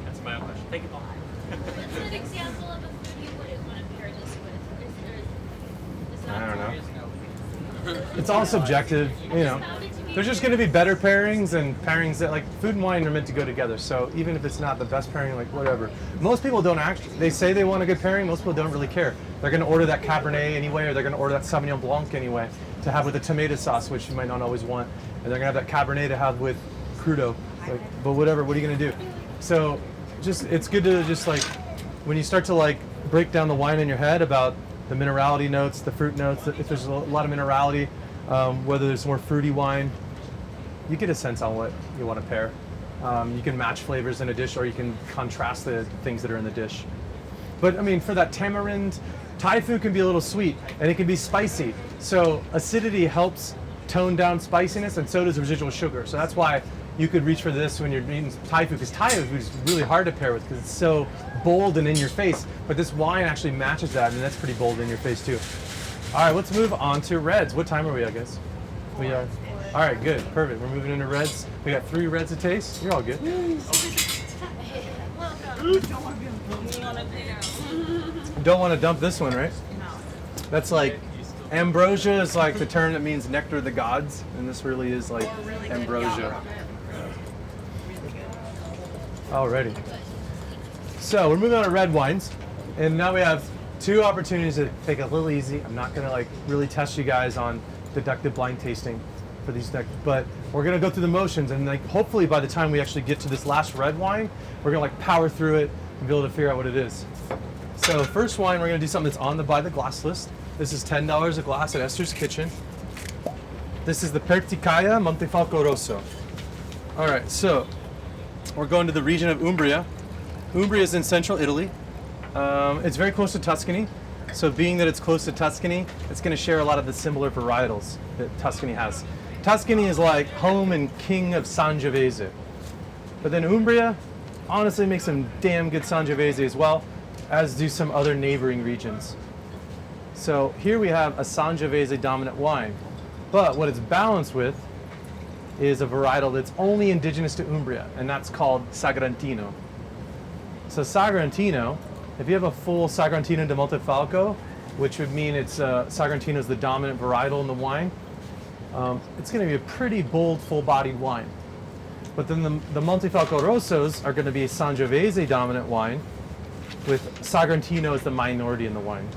That's my own question. Thank you, Paul. What's an example of a food you wouldn't want to pair this with? It's not I don't know. serious. It's all subjective, you know. There's just going to be better pairings and pairings that, like, food and wine are meant to go together. So even if it's not the best pairing, like, whatever. Most people don't actually, they say they want a good pairing, most people don't really care. They're going to order that Cabernet anyway, or they're going to order that Sauvignon Blanc anyway to have with a tomato sauce, which you might not always want. And they're going to have that Cabernet to have with crudo. Like, but whatever, what are you going to do? So just, it's good to just, like, when you start to, like, break down the wine in your head about the minerality notes, the fruit notes, if there's a lot of minerality, whether there's more fruity wine, you get a sense on what you want to pair. You can match flavors in a dish, or you can contrast the things that are in the dish. But I mean, for that tamarind, Thai food can be a little sweet, and it can be spicy. So acidity helps tone down spiciness, and so does residual sugar. So that's why you could reach for this when you're eating Thai food, because Thai food is really hard to pair with because it's so bold and in your face. But this wine actually matches that, and that's pretty bold in your face too. All right, let's move on to reds. What time are we, I guess? We are. All right, good, perfect. We're moving into reds. We got 3 reds to taste. You're all good. Don't want to dump this one, right? No. That's like, ambrosia is like the term that means nectar of the gods, and this really is like ambrosia. Alrighty. So we're moving on to red wines, and now we have 2 opportunities to take it a little easy. I'm not gonna like really test you guys on deductive blind tasting for these but we're gonna go through the motions, and like hopefully by the time we actually get to this last red wine, we're gonna like power through it and be able to figure out what it is. So first wine, we're gonna do something that's on the buy the glass list. This is $10 a glass at Esther's Kitchen. This is the Perticaia Montefalco Rosso. All right, so we're going to the region of Umbria. Umbria is in central Italy. It's very close to Tuscany. So being that it's close to Tuscany, it's going to share a lot of the similar varietals that Tuscany has. Tuscany is like home and king of Sangiovese. But then Umbria honestly makes some damn good Sangiovese as well, as do some other neighboring regions. So here we have a Sangiovese dominant wine. But what it's balanced with is a varietal that's only indigenous to Umbria, and that's called Sagrantino. So Sagrantino, if you have a full Sagrantino de Montefalco, which would mean it's Sagrantino is the dominant varietal in the wine, it's going to be a pretty bold, full-bodied wine. But then the Montefalco Rossos are going to be a Sangiovese dominant wine, with Sagrantino as the minority in the wine.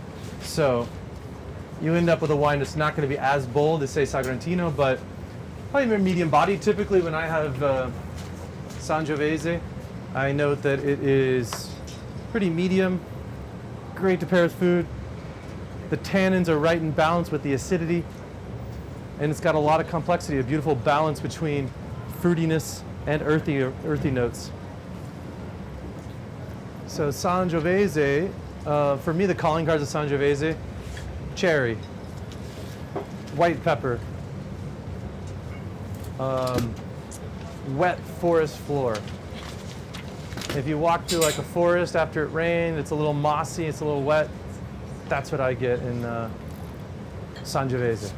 So you end up with a wine that's not going to be as bold as, say, Sagrantino, but probably more medium bodied. Typically when I have Sangiovese, I note that it is pretty medium, great to pair with food. The tannins are right in balance with the acidity, and it's got a lot of complexity, a beautiful balance between fruitiness and earthy notes. So Sangiovese, for me the calling cards of Sangiovese, cherry, white pepper, wet forest floor. If you walk through like a forest after it rained, it's a little mossy, it's a little wet. That's what I get in Sangiovese.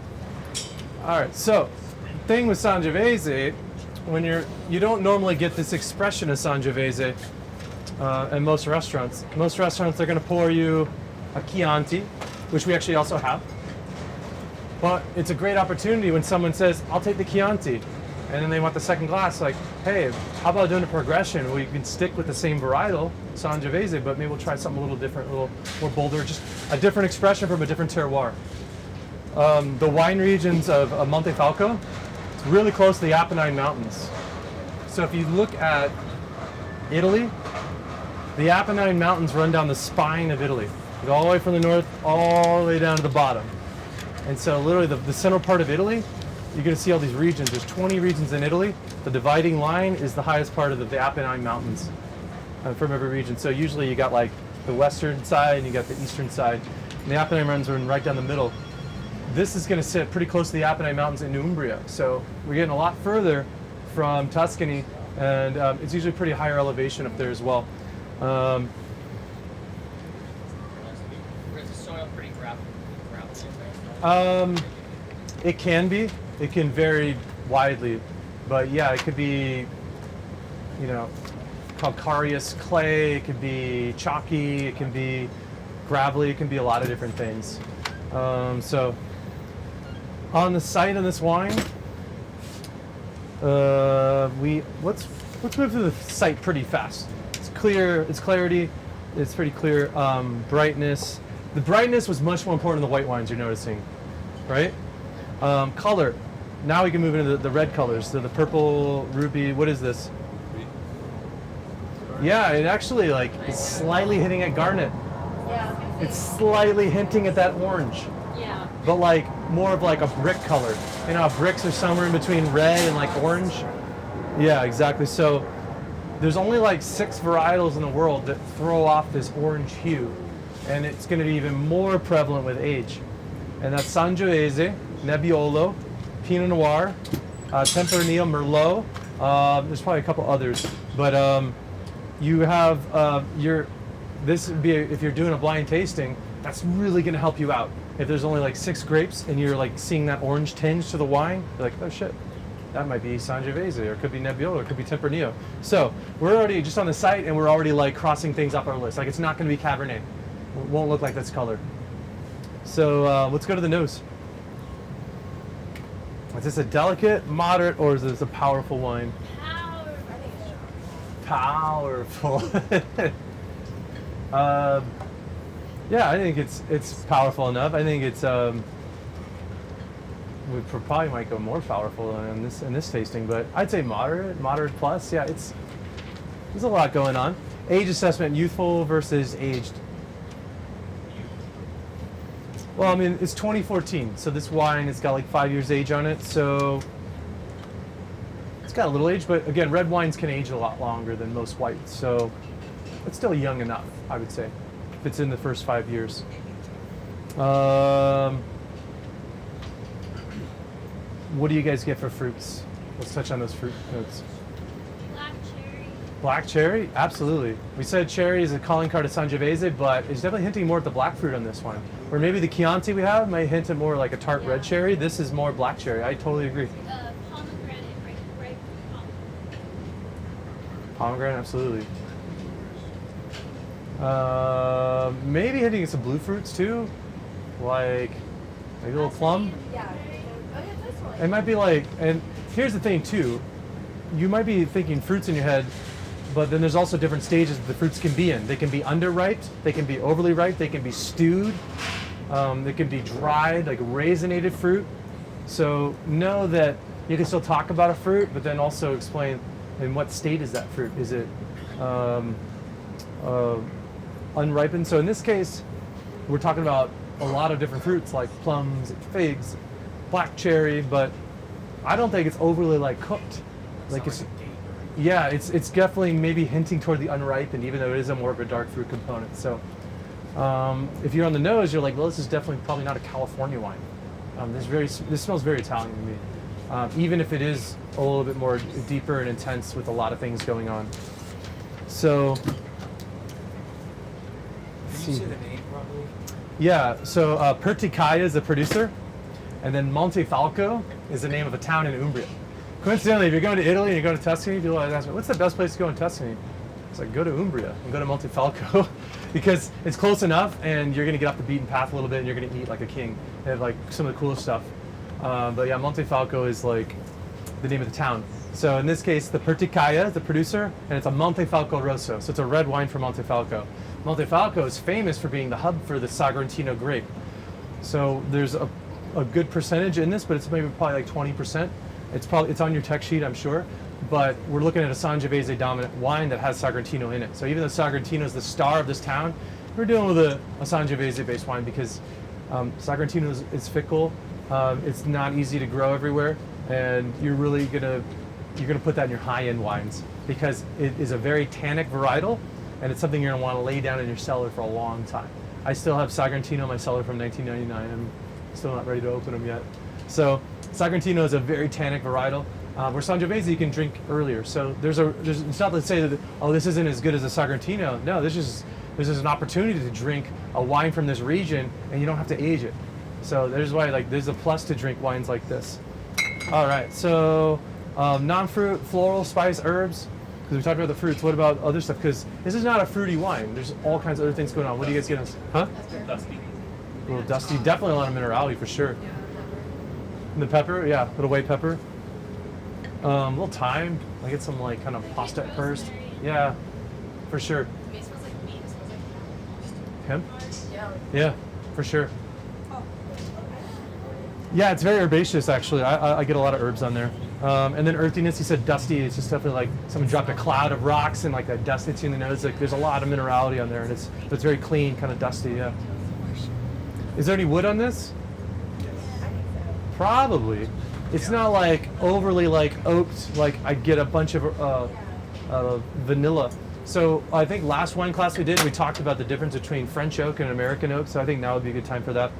All right, so the thing with Sangiovese, when you don't normally get this expression of Sangiovese in most restaurants. Most restaurants, they're going to pour you a Chianti, which we actually also have. But it's a great opportunity when someone says, I'll take the Chianti, and then they want the second glass, like, hey, how about doing a progression where you can stick with the same varietal, Sangiovese, but maybe we'll try something a little different, a little more bolder, just a different expression from a different terroir. The wine regions of Montefalco, it's really close to the Apennine Mountains. So if you look at Italy, the Apennine Mountains run down the spine of Italy. They go all the way from the north, all the way down to the bottom. And so literally the central part of Italy, you're going to see all these regions. There's 20 regions in Italy. The dividing line is the highest part of the Apennine Mountains from every region. So usually you got like the western side and you got the eastern side. And the Apennine Mountains are right down the middle. This is going to sit pretty close to the Apennine Mountains in Umbria. So we're getting a lot further from Tuscany, and it's usually pretty higher elevation up there as well. Is the soil pretty gravelly? It can be. It can vary widely, but yeah, it could be, you know, calcareous clay. It could be chalky. It can be gravelly. It can be a lot of different things. So on the site of this wine, let's move through the site pretty fast. It's clear. It's clarity. It's pretty clear. Brightness. The brightness was much more important in the white wines. You're noticing, right? Color. Now we can move into the red colors. So the purple, ruby. What is this? Yeah, it actually like is slightly hitting at garnet. Yeah. It's slightly hinting at that orange, Yeah. but like more of like a brick color. You know, how bricks are somewhere in between red and like orange. Yeah, exactly. So there's only like 6 varietals in the world that throw off this orange hue, and it's going to be even more prevalent with age. And that's Sangiovese, Nebbiolo, Pinot Noir, Tempranillo, Merlot. There's probably a couple others, but you have this would be if you're doing a blind tasting, that's really going to help you out. If there's only like 6 grapes and you're like seeing that orange tinge to the wine, you're like, oh shit, that might be Sangiovese, or it could be Nebbiolo, or it could be Tempranillo. So we're already just on the site, and we're already like crossing things off our list. Like it's not going to be Cabernet. It won't look like this color. So let's go to the nose. Is this a delicate, moderate, or is this a powerful wine? Powerful. Yeah, I think it's powerful enough. I think it's we probably might go more powerful in this tasting, but I'd say moderate plus. Yeah, there's a lot going on. Age assessment: youthful versus aged. Well, I mean, it's 2014, so this wine has got like 5 years age on it, so it's got a little age, but again, red wines can age a lot longer than most whites, so it's still young enough, I would say, if it's in the first 5 years. What do you guys get for fruits? Let's touch on those fruit notes. Black cherry. Black cherry? Absolutely. We said cherry is a calling card of Sangiovese, but it's definitely hinting more at the black fruit on this one. Or maybe the Chianti we have might hint at more like a tart red cherry. This is more black cherry. I totally agree. Pomegranate, right? Pomegranate, absolutely. Maybe hitting at some blue fruits too, like maybe a little plum. Yeah. Oh yeah, this one. It might be like, and here's the thing too, you might be thinking fruits in your head, but then there's also different stages that the fruits can be in. They can be underripe, they can be overly ripe, they can be stewed, they can be dried, like raisinated fruit. So know that you can still talk about a fruit, but then also explain in what state is that fruit. Is it unripened? So in this case, we're talking about a lot of different fruits like plums, figs, black cherry, but I don't think it's overly like cooked. Like it's, yeah, it's definitely maybe hinting toward the unripened, even though it is a more of a dark fruit component. So if you're on the nose, you're like, well, this is definitely probably not a California wine. This smells very Italian to me, even if it is a little bit more deeper and intense with a lot of things going on. So, Can you say the name probably? yeah, so Perticaya is the producer, and then Montefalco is the name of a town in Umbria. Coincidentally, if you're going to Italy and you're going to Tuscany, people always ask me, what's the best place to go in Tuscany? It's like, go to Umbria and go to Montefalco because it's close enough and you're going to get off the beaten path a little bit and you're going to eat like a king. They have like some of the coolest stuff. But yeah, Montefalco is like the name of the town. So in this case, the Perticaya is the producer, and it's a Montefalco Rosso. So it's a red wine from Montefalco. Montefalco is famous for being the hub for the Sagrantino grape. So there's a good percentage in this, but it's maybe probably like 20%. It's on your tech sheet, I'm sure. But we're looking at a Sangiovese dominant wine that has Sagrantino in it. So even though Sagrantino is the star of this town, we're dealing with a Sangiovese based wine because Sagrantino is fickle. It's not easy to grow everywhere, and you're really gonna put that in your high-end wines because it is a very tannic varietal, and it's something you're gonna want to lay down in your cellar for a long time. I still have Sagrantino in my cellar from 1999. I'm still not ready to open them yet. So Sagrantino is a very tannic varietal. Where Sangiovese you can drink earlier. So it's not to say that this isn't as good as a Sagrantino. No, this is an opportunity to drink a wine from this region, and you don't have to age it. So there's why there's a plus to drink wines like this. All right, so non-fruit, floral, spice, herbs. Because we talked about the fruits. What about other stuff? Because this is not a fruity wine. There's all kinds of other things going on. What do you guys get us? Huh? Dusty. A little dusty. Definitely a lot of minerality for sure. And the pepper, yeah, little white pepper. A little thyme. I get some like kind of pasta at first. Yeah, for sure. To me, it smells like meat. It smells like Hemp? yeah. Yeah, for sure. Yeah, it's very herbaceous actually. I get a lot of herbs on there. And then earthiness, you said dusty. It's just definitely like someone dropped a cloud of rocks and like that dust hits you in the nose. Like there's a lot of minerality on there, and it's very clean, kind of dusty. Yeah. Is there any wood on this? Probably. It's not like overly like oaked. Like I get a bunch of vanilla. So I think last wine class we did, we talked about the difference between French oak and American oak. So I think now would be a good time for that.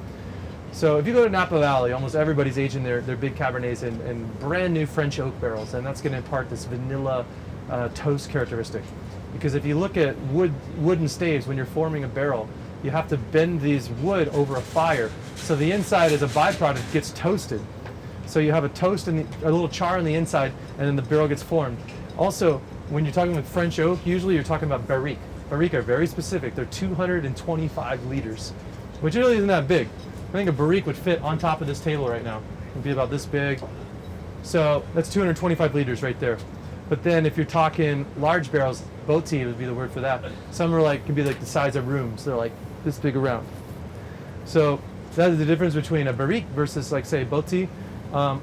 So if you go to Napa Valley, almost everybody's aging their big Cabernets in brand new French oak barrels, and that's going to impart this vanilla toast characteristic. Because if you look at wooden staves, when you're forming a barrel, you have to bend these wood over a fire. So the inside, as a byproduct, gets toasted. So you have a toast and a little char on the inside, and then the barrel gets formed. Also, when you're talking with French oak, usually you're talking about barrique. Barrique are very specific. They're 225 liters, which really isn't that big. I think a barrique would fit on top of this table right now. It'd be about this big. So that's 225 liters right there. But then if you're talking large barrels, botti would be the word for that. Some are can be like the size of rooms. They're like this big around. So that is the difference between a barrique versus like say botti.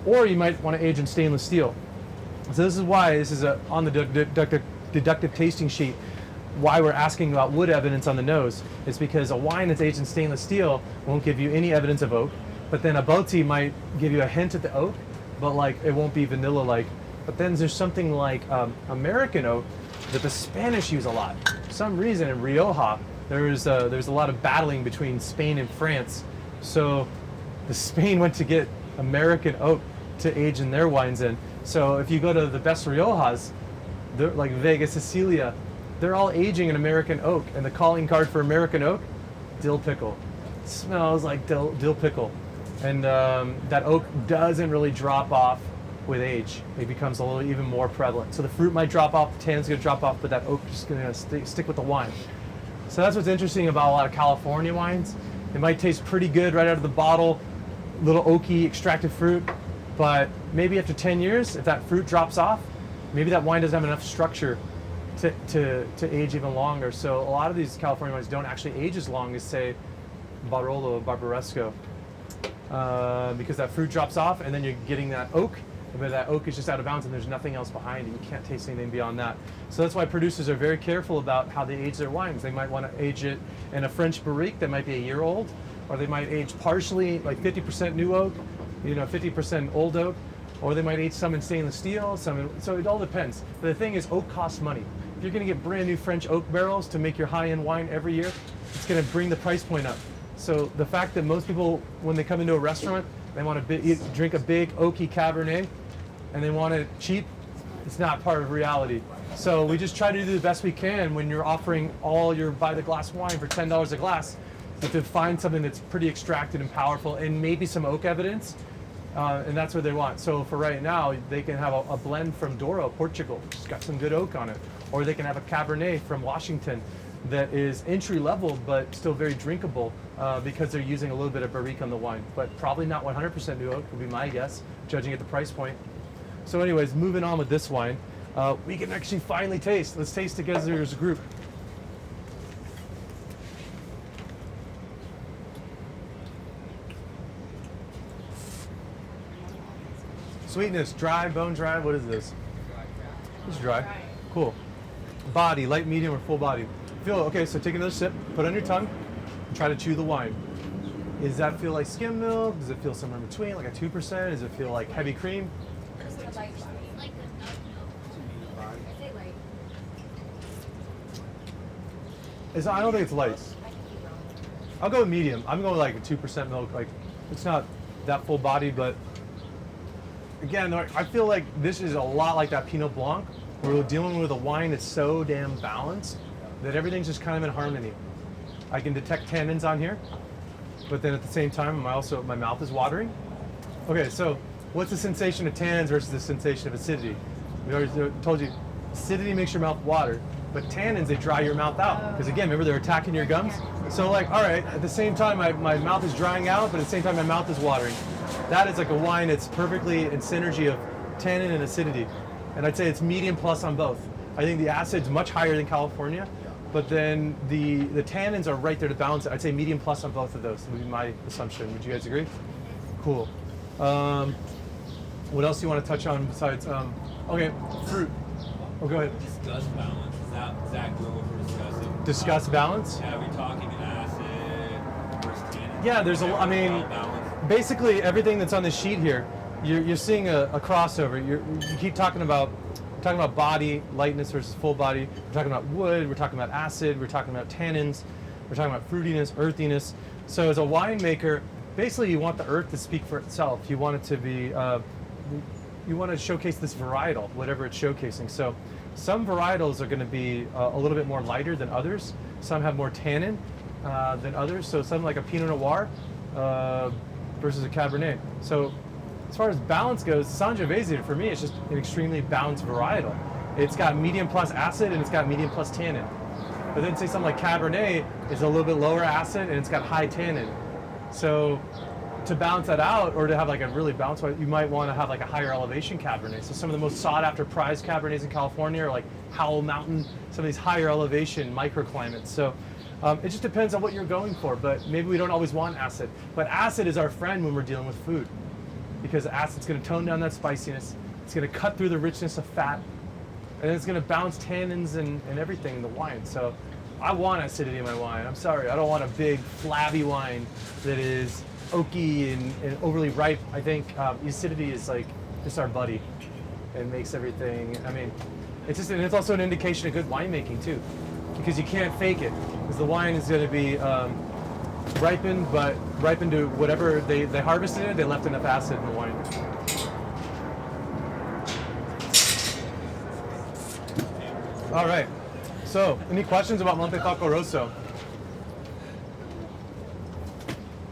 Or you might want to age in stainless steel. So this is why this is on the deductive tasting sheet. Why we're asking about wood evidence on the nose is because a wine that's aged in stainless steel won't give you any evidence of oak, but then a botti might give you a hint at the oak, but like it won't be vanilla-like. But then there's something like American oak that the Spanish use a lot. For some reason in Rioja, there's a lot of battling between Spain and France. So the Spain went to get American oak to age in their wines in. So if you go to the best Riojas, they're like Vega Sicilia, they're all aging in American oak, and the calling card for American oak, dill pickle. It smells like dill pickle, and that oak doesn't really drop off with age. It becomes a little even more prevalent. So the fruit might drop off, the tann's gonna drop off, but that oak is gonna stick with the wine. So that's what's interesting about a lot of California wines. It might taste pretty good right out of the bottle, little oaky extracted fruit, but maybe after 10 years, if that fruit drops off, maybe that wine doesn't have enough structure to age even longer. So a lot of these California wines don't actually age as long as, say, Barolo or Barbaresco, because that fruit drops off, and then you're getting that oak, but that oak is just out of bounds, and there's nothing else behind it. You can't taste anything beyond that. So that's why producers are very careful about how they age their wines. They might want to age it in a French barrique that might be a year old, or they might age partially, like 50% new oak, 50% old oak, or they might age some in stainless steel, so it all depends. But the thing is, oak costs money. If you're going to get brand new French oak barrels to make your high-end wine every year, it's going to bring the price point up. So the fact that most people, when they come into a restaurant, they want to drink a big oaky Cabernet, and they want it cheap, it's not part of reality. So we just try to do the best we can when you're offering all your by-the-glass wine for $10 a glass, to find something that's pretty extracted and powerful, and maybe some oak evidence. And that's what they want. So for right now, they can have a blend from Douro, Portugal, which has got some good oak on it. Or they can have a Cabernet from Washington that is entry level but still very drinkable because they're using a little bit of barrique on the wine, but probably not 100% new oak would be my guess, judging at the price point. So anyways, moving on with this wine, we can actually finally taste. Let's taste together as a group. Sweetness, dry, bone dry, what is this? It's dry. Cool. Body, light, medium, or full body? Okay, so take another sip, put it on your tongue, and try to chew the wine. Does that feel like skim milk? Does it feel somewhere in between, like a 2%? Does it feel like heavy cream? Just a light body. Like the nut milk. I say light. I don't think it's light. I could be wrong. I'll go with medium. I'm going like a 2% milk. Like, it's not that full body, but again, I feel like this is a lot like that Pinot Blanc, where we're dealing with a wine that's so damn balanced that everything's just kind of in harmony. I can detect tannins on here, but then at the same time, my mouth is watering. Okay, so what's the sensation of tannins versus the sensation of acidity? We already told you, acidity makes your mouth water, but tannins, they dry your mouth out. Because again, remember, they're attacking your gums. So like, all right, at the same time, my mouth is drying out, but at the same time, my mouth is watering. That is like a wine that's perfectly in synergy of tannin and acidity. And I'd say it's medium plus on both. I think the acid's much higher than California, but then the tannins are right there to balance it. I'd say medium plus on both of those would be my assumption. Would you guys agree? Cool. What else do you want to touch on besides, okay, fruit. Oh, go ahead. Discuss balance. Is that good what we're discussing? Discuss balance? Yeah, we're talking acid versus tannin. Yeah, there's I mean, basically everything that's on the sheet here, you're seeing a crossover. You keep talking about body, lightness versus full body. We're talking about wood, we're talking about acid, we're talking about tannins, we're talking about fruitiness, earthiness. So as a winemaker, basically you want the earth to speak for itself. You want it to be, you want to showcase this varietal, whatever it's showcasing. So some varietals are going to be a little bit more lighter than others. Some have more tannin than others. So something like a Pinot Noir versus a Cabernet. So as far as balance goes, Sangiovese for me is just an extremely balanced varietal. It's got medium plus acid and it's got medium plus tannin. But then say something like Cabernet is a little bit lower acid and it's got high tannin. So to balance that out, or to have like a really balanced one, you might want to have like a higher elevation Cabernet. So some of the most sought after prized Cabernets in California are like Howell Mountain, some of these higher elevation microclimates. So it just depends on what you're going for, but maybe we don't always want acid. But acid is our friend when we're dealing with food, because acid's going to tone down that spiciness, it's going to cut through the richness of fat, and it's going to balance tannins and everything in the wine. So I want acidity in my wine. I'm sorry, I don't want a big flabby wine that is oaky and overly ripe. I think acidity is like just our buddy and makes everything, I mean, it's also an indication of good winemaking too, because you can't fake it, because the wine is going to be ripened, but ripened to whatever they harvested it, they left enough acid in the wine. All right, so any questions about Montefalco Rosso?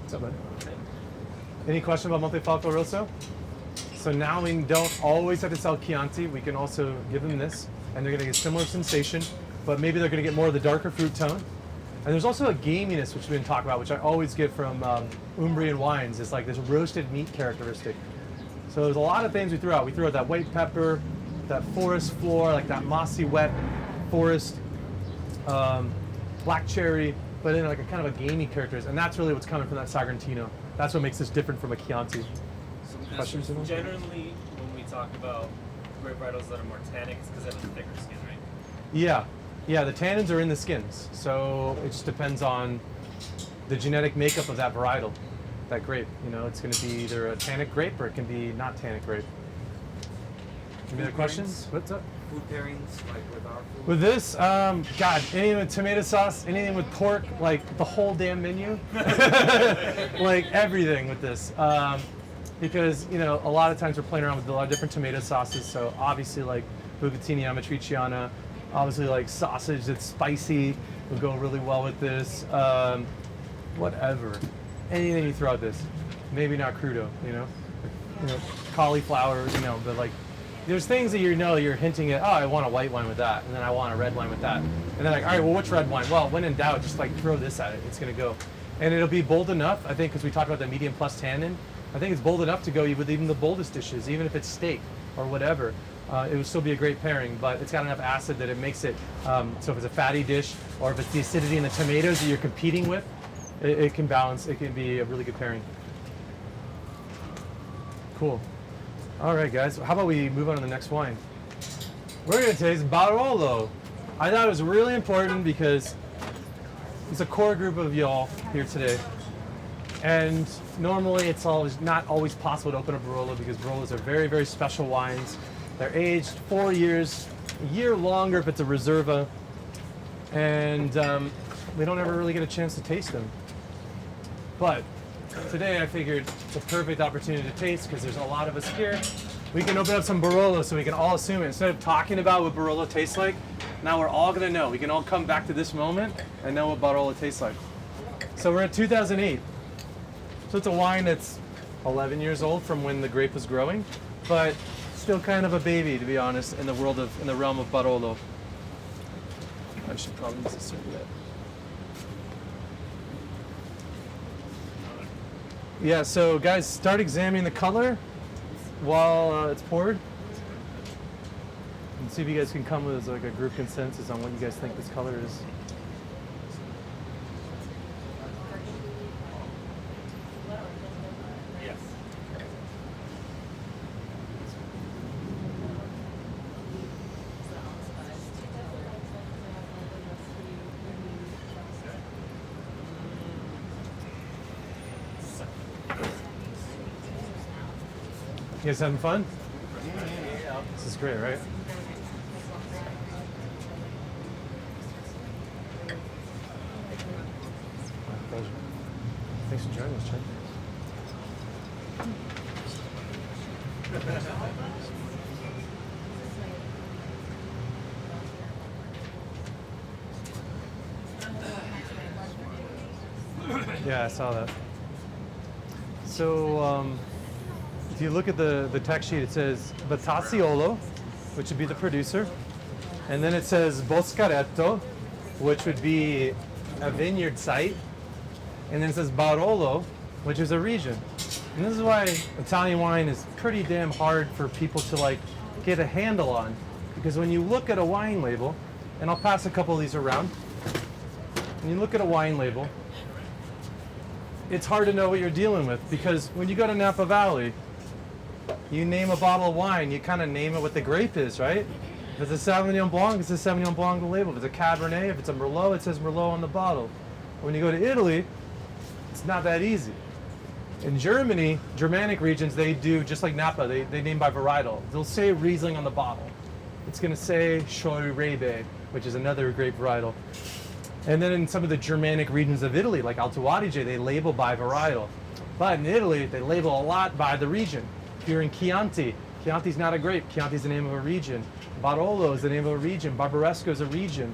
What's up, bud? Any question about Montefalco Rosso? So now we don't always have to sell Chianti. We can also give them this, and they're going to get a similar sensation, but maybe they're going to get more of the darker fruit tone. And there's also a gaminess, which we didn't talk about, which I always get from Umbrian wines. It's like this roasted meat characteristic. So there's a lot of things we threw out. We threw out that white pepper, that forest floor, like that mossy, wet forest, black cherry, but then like a kind of a gamey characteristic. And that's really what's coming from that Sagrantino. That's what makes this different from a Chianti. Questions? Generally, when we talk about grape varietals that are more tannic, it's because they have a thicker skin, right? Yeah, the tannins are in the skins. So it just depends on the genetic makeup of that varietal, that grape. You know, it's going to be either a tannic grape or it can be not tannic grape. Any other questions? What's up? Food pairings, like with our food? With this, God, anything with tomato sauce, anything with pork, like the whole damn menu, like everything with this. Because, you know, a lot of times we're playing around with a lot of different tomato sauces. So obviously like bucatini amatriciana, obviously like sausage that's spicy would go really well with this. Whatever, anything you throw at this, maybe not crudo, you know, cauliflower, you know, but like there's things that you're hinting at, oh, I want a white wine with that, and then I want a red wine with that. And then like, all right, well, which red wine? Well, when in doubt, just like throw this at it. It's going to go. And it'll be bold enough, I think, because we talked about the medium plus tannin. I think it's bold enough to go with even the boldest dishes, even if it's steak or whatever. It would still be a great pairing, but it's got enough acid that it makes it, so if it's a fatty dish or if it's the acidity in the tomatoes that you're competing with, it can balance. It can be a really good pairing. Cool. All right, guys. How about we move on to the next wine? We're going to taste Barolo. I thought it was really important because it's a core group of y'all here today. And normally it's not always possible to open a Barolo because Barolos are very, very special wines. They're aged 4 years, a year longer if it's a Reserva. And we don't ever really get a chance to taste them. But today I figured it's a perfect opportunity to taste because there's a lot of us here. We can open up some Barolo so we can all assume it. Instead of talking about what Barolo tastes like, now we're all going to know. We can all come back to this moment and know what Barolo tastes like. So we're at 2008. So it's a wine that's 11 years old from when the grape was growing, but still kind of a baby, to be honest, in the realm of Barolo. I should probably use a serviette. Yeah, so guys, start examining the color while it's poured. And see if you guys can come with like a group consensus on what you guys think this color is. Yes. You guys having fun? This is great, right? My pleasure. Thanks for joining us, Chen. Yeah, I saw that. So, if you look at the text sheet, it says Battaciolo, which would be the producer, and then it says Boscaretto, which would be a vineyard site, and then it says Barolo, which is a region. And this is why Italian wine is pretty damn hard for people to like get a handle on, because when you look at a wine label, and I'll pass a couple of these around, when you look at a wine label, it's hard to know what you're dealing with, because when you go to Napa Valley, you name a bottle of wine, you kind of name it what the grape is, right? If it's a Sauvignon Blanc, it's a Sauvignon Blanc on the label. If it's a Cabernet, if it's a Merlot, it says Merlot on the bottle. When you go to Italy, it's not that easy. In Germany, Germanic regions, they do, just like Napa, they name by varietal. They'll say Riesling on the bottle. It's going to say Scheurebe, which is another grape varietal. And then in some of the Germanic regions of Italy, like Alto Adige, they label by varietal. But in Italy, they label a lot by the region. If you're in Chianti, Chianti's not a grape. Chianti's the name of a region. Barolo is the name of a region. Barbaresco is a region.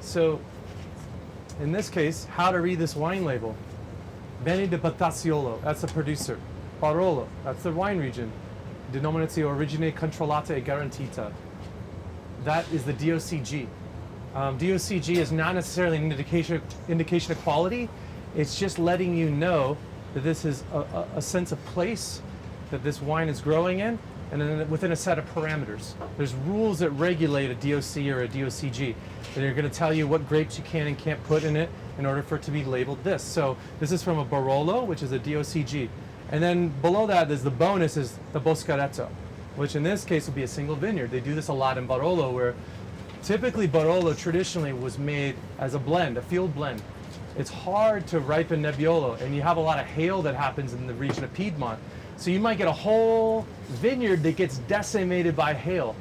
So in this case, how to read this wine label. Beni di Battaciolo, that's the producer. Barolo, that's the wine region. Denominazione origine controllata e garantita. That is the DOCG. DOCG is not necessarily an indication of quality. It's just letting you know that this is a sense of place that this wine is growing in, and then within a set of parameters. There's rules that regulate a DOC or a DOCG. And they're going to tell you what grapes you can and can't put in it in order for it to be labeled this. So this is from a Barolo, which is a DOCG. And then below that, there's the bonus is the Boscaretto, which in this case would be a single vineyard. They do this a lot in Barolo, where typically Barolo traditionally was made as a blend, a field blend. It's hard to ripen Nebbiolo, and you have a lot of hail that happens in the region of Piedmont. So you might get a whole vineyard that gets decimated by hail.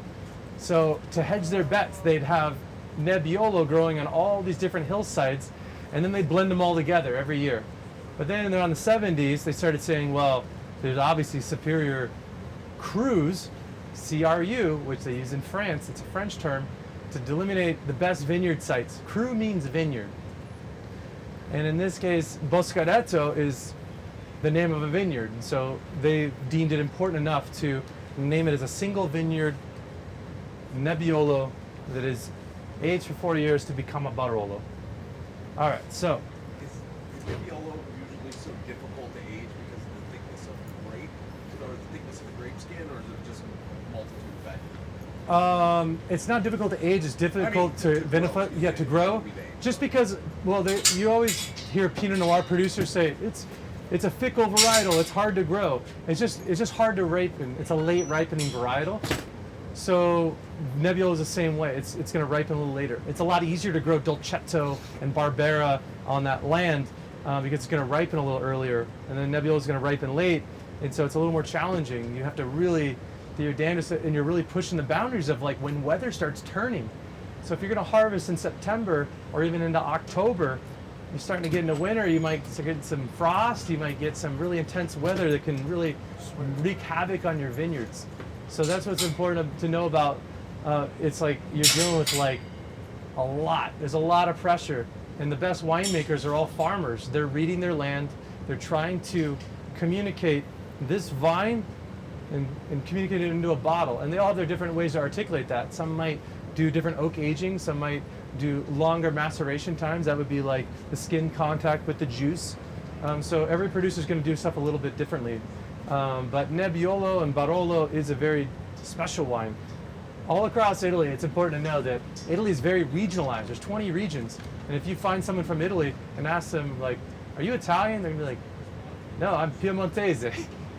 So to hedge their bets, they'd have Nebbiolo growing on all these different hillsides, and then they'd blend them all together every year. But then around the 70s, they started saying, well, there's obviously superior crus, CRU, which they use in France, it's a French term, to delineate the best vineyard sites. Cru means vineyard. And in this case, Boscaretto is the name of a vineyard. And so they deemed it important enough to name it as a single vineyard Nebbiolo that is aged for 40 years to become a Barolo. All right, so Is Nebbiolo usually so difficult to age because of the thickness of the grape, or the thickness of the grape skin, or is it just a multitude of factors? it's not difficult to age. It's difficult to grow. vinify. Yeah, to grow. Just because, well, you always hear Pinot Noir producers say it's a fickle varietal. It's hard to grow. It's just hard to ripen. It's a late ripening varietal. So Nebbiolo is the same way. It's going to ripen a little later. It's a lot easier to grow Dolcetto and Barbera on that land because it's going to ripen a little earlier, and then Nebbiolo is going to ripen late, and so it's a little more challenging. You have to really do your damnedest, and you're really pushing the boundaries of like when weather starts turning. So if you're going to harvest in September or even into October, you're starting to get into winter, you might get some frost, you might get some really intense weather that can really wreak havoc on your vineyards. So that's what's important to know about. It's like you're dealing with like a lot. There's a lot of pressure, and the best winemakers are all farmers. They're reading their land. They're trying to communicate this vine and communicate it into a bottle. And they all have their different ways to articulate that. Some might do different oak aging. Some might do longer maceration times. That would be like the skin contact with the juice. So every producer is going to do stuff a little bit differently. But Nebbiolo and Barolo is a very special wine. All across Italy, it's important to know that Italy is very regionalized. There's 20 regions. And if you find someone from Italy and ask them, like, are you Italian? They're going to be like, no, I'm Piemontese.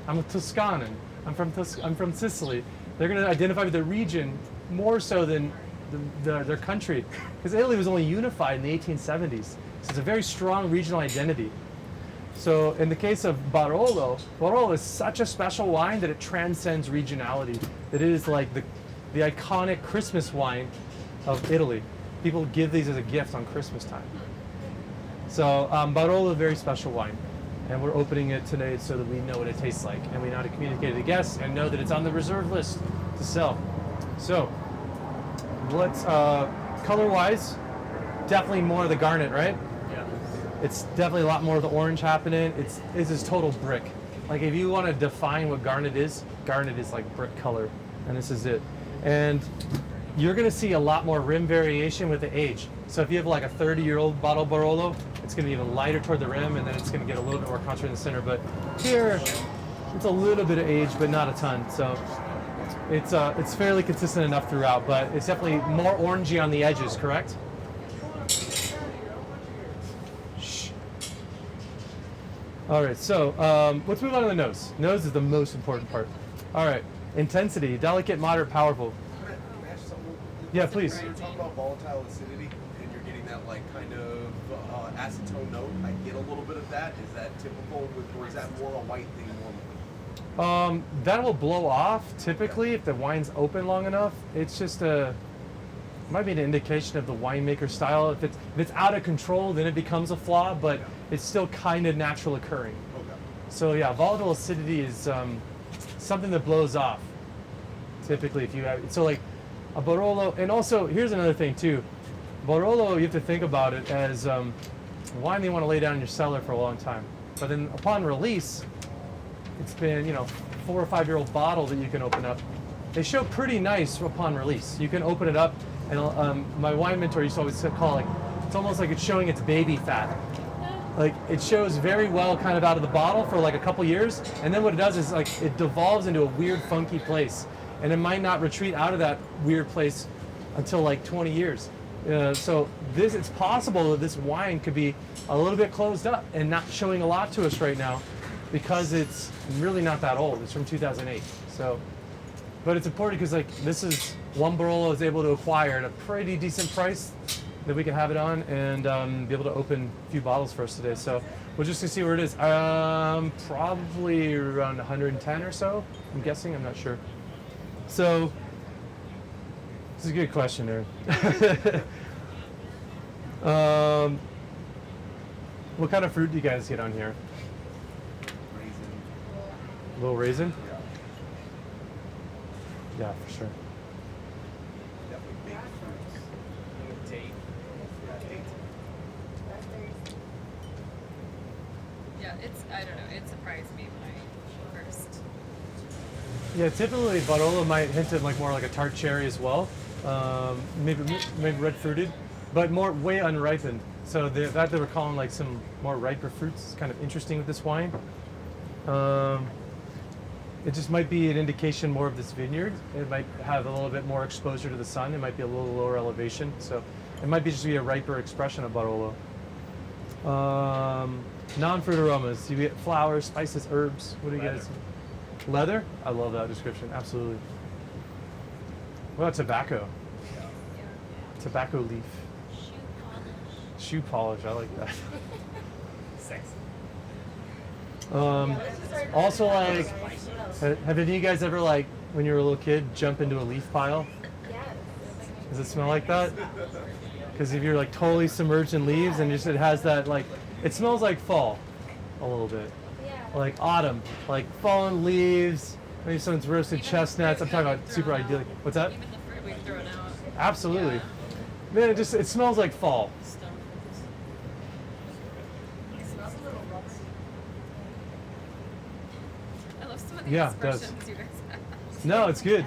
I'm a Toscanan. I'm from Sicily. They're going to identify with the region more so than their country. Because Italy was only unified in the 1870s. So it's a very strong regional identity. So in the case of Barolo is such a special wine that it transcends regionality. That it is like the iconic Christmas wine of Italy. People give these as a gift on Christmas time. So Barolo is a very special wine. And we're opening it today so that we know what it tastes like. And we know how to communicate to the guests and know that it's on the reserve list to sell. So let's, color-wise, definitely more of the garnet, right? It's definitely a lot more of the orange happening. It's this total brick. Like if you want to define what garnet is like brick color, and this is it. And you're going to see a lot more rim variation with the age. So if you have like a 30-year-old bottle Barolo, it's going to be even lighter toward the rim, and then it's going to get a little bit more concentrated in the center. But here, it's a little bit of age, but not a ton. So it's fairly consistent enough throughout, but it's definitely more orangey on the edges, correct? All right, so let's move on to the nose. Nose is the most important part. All right, intensity, delicate, moderate, powerful. Can I ask something? Yeah, please. You're talking about volatile acidity, and you're getting that like kind of acetone note. I get a little bit of that. Is that typical, or is that more a white thing normally? That will blow off typically if the wine's open long enough. It's just might be an indication of the winemaker style. If it's out of control, then it becomes a flaw, but it's still kind of natural occurring. Okay. So yeah, volatile acidity is something that blows off. Typically, if you have so like a Barolo, and also here's another thing too. Barolo, you have to think about it as wine they want to lay down in your cellar for a long time. But then upon release, it's been 4 or 5-year-old bottle that you can open up. They show pretty nice upon release. You can open it up, and my wine mentor used to always call it, it's almost like it's showing its baby fat. Like it shows very well kind of out of the bottle for like a couple years, and then what it does is like it devolves into a weird funky place, and it might not retreat out of that weird place until like 20 years. So it's possible that this wine could be a little bit closed up and not showing a lot to us right now because it's really not that old. It's from 2008. So, but it's important because like this is one Barolo is able to acquire at a pretty decent price that we can have it on and be able to open a few bottles for us today. So we're just gonna see where it is. Probably around 110 or so, I'm guessing, I'm not sure. So this is a good question there. What kind of fruit do you guys get on here? Raisin. A little raisin? Yeah. Yeah, for sure. Definitely big fruits. Date. Yeah, dates. Yeah, I don't know, it surprised me when I first Yeah, typically Barolo might hint at like more like a tart cherry as well, maybe red fruited, but more way unripened. So the fact that we're calling like some more riper fruits is kind of interesting with this wine. It just might be an indication more of this vineyard. It might have a little bit more exposure to the sun. It might be a little lower elevation, so it might be just be a riper expression of Barolo. Non-fruit aromas. You get flowers, spices, herbs. What do you guys? Leather? I love that description. Absolutely. What about tobacco? Tobacco leaf. Shoe polish. I like that. Sex. Also, like, have any of you guys ever, like, when you were a little kid, jump into a leaf pile? Yes. Does it smell like that? Because if you're like totally submerged in leaves and just it has that like, it smells like fall, a little bit, Yeah. like autumn, like fallen leaves. Maybe someone's roasted chestnuts. I'm talking about super idyllic. What's that? Even the fruit we've thrown out. Absolutely. Man, it smells like fall. I love some of the Yeah, it does. expressions you guys have. No, it's good.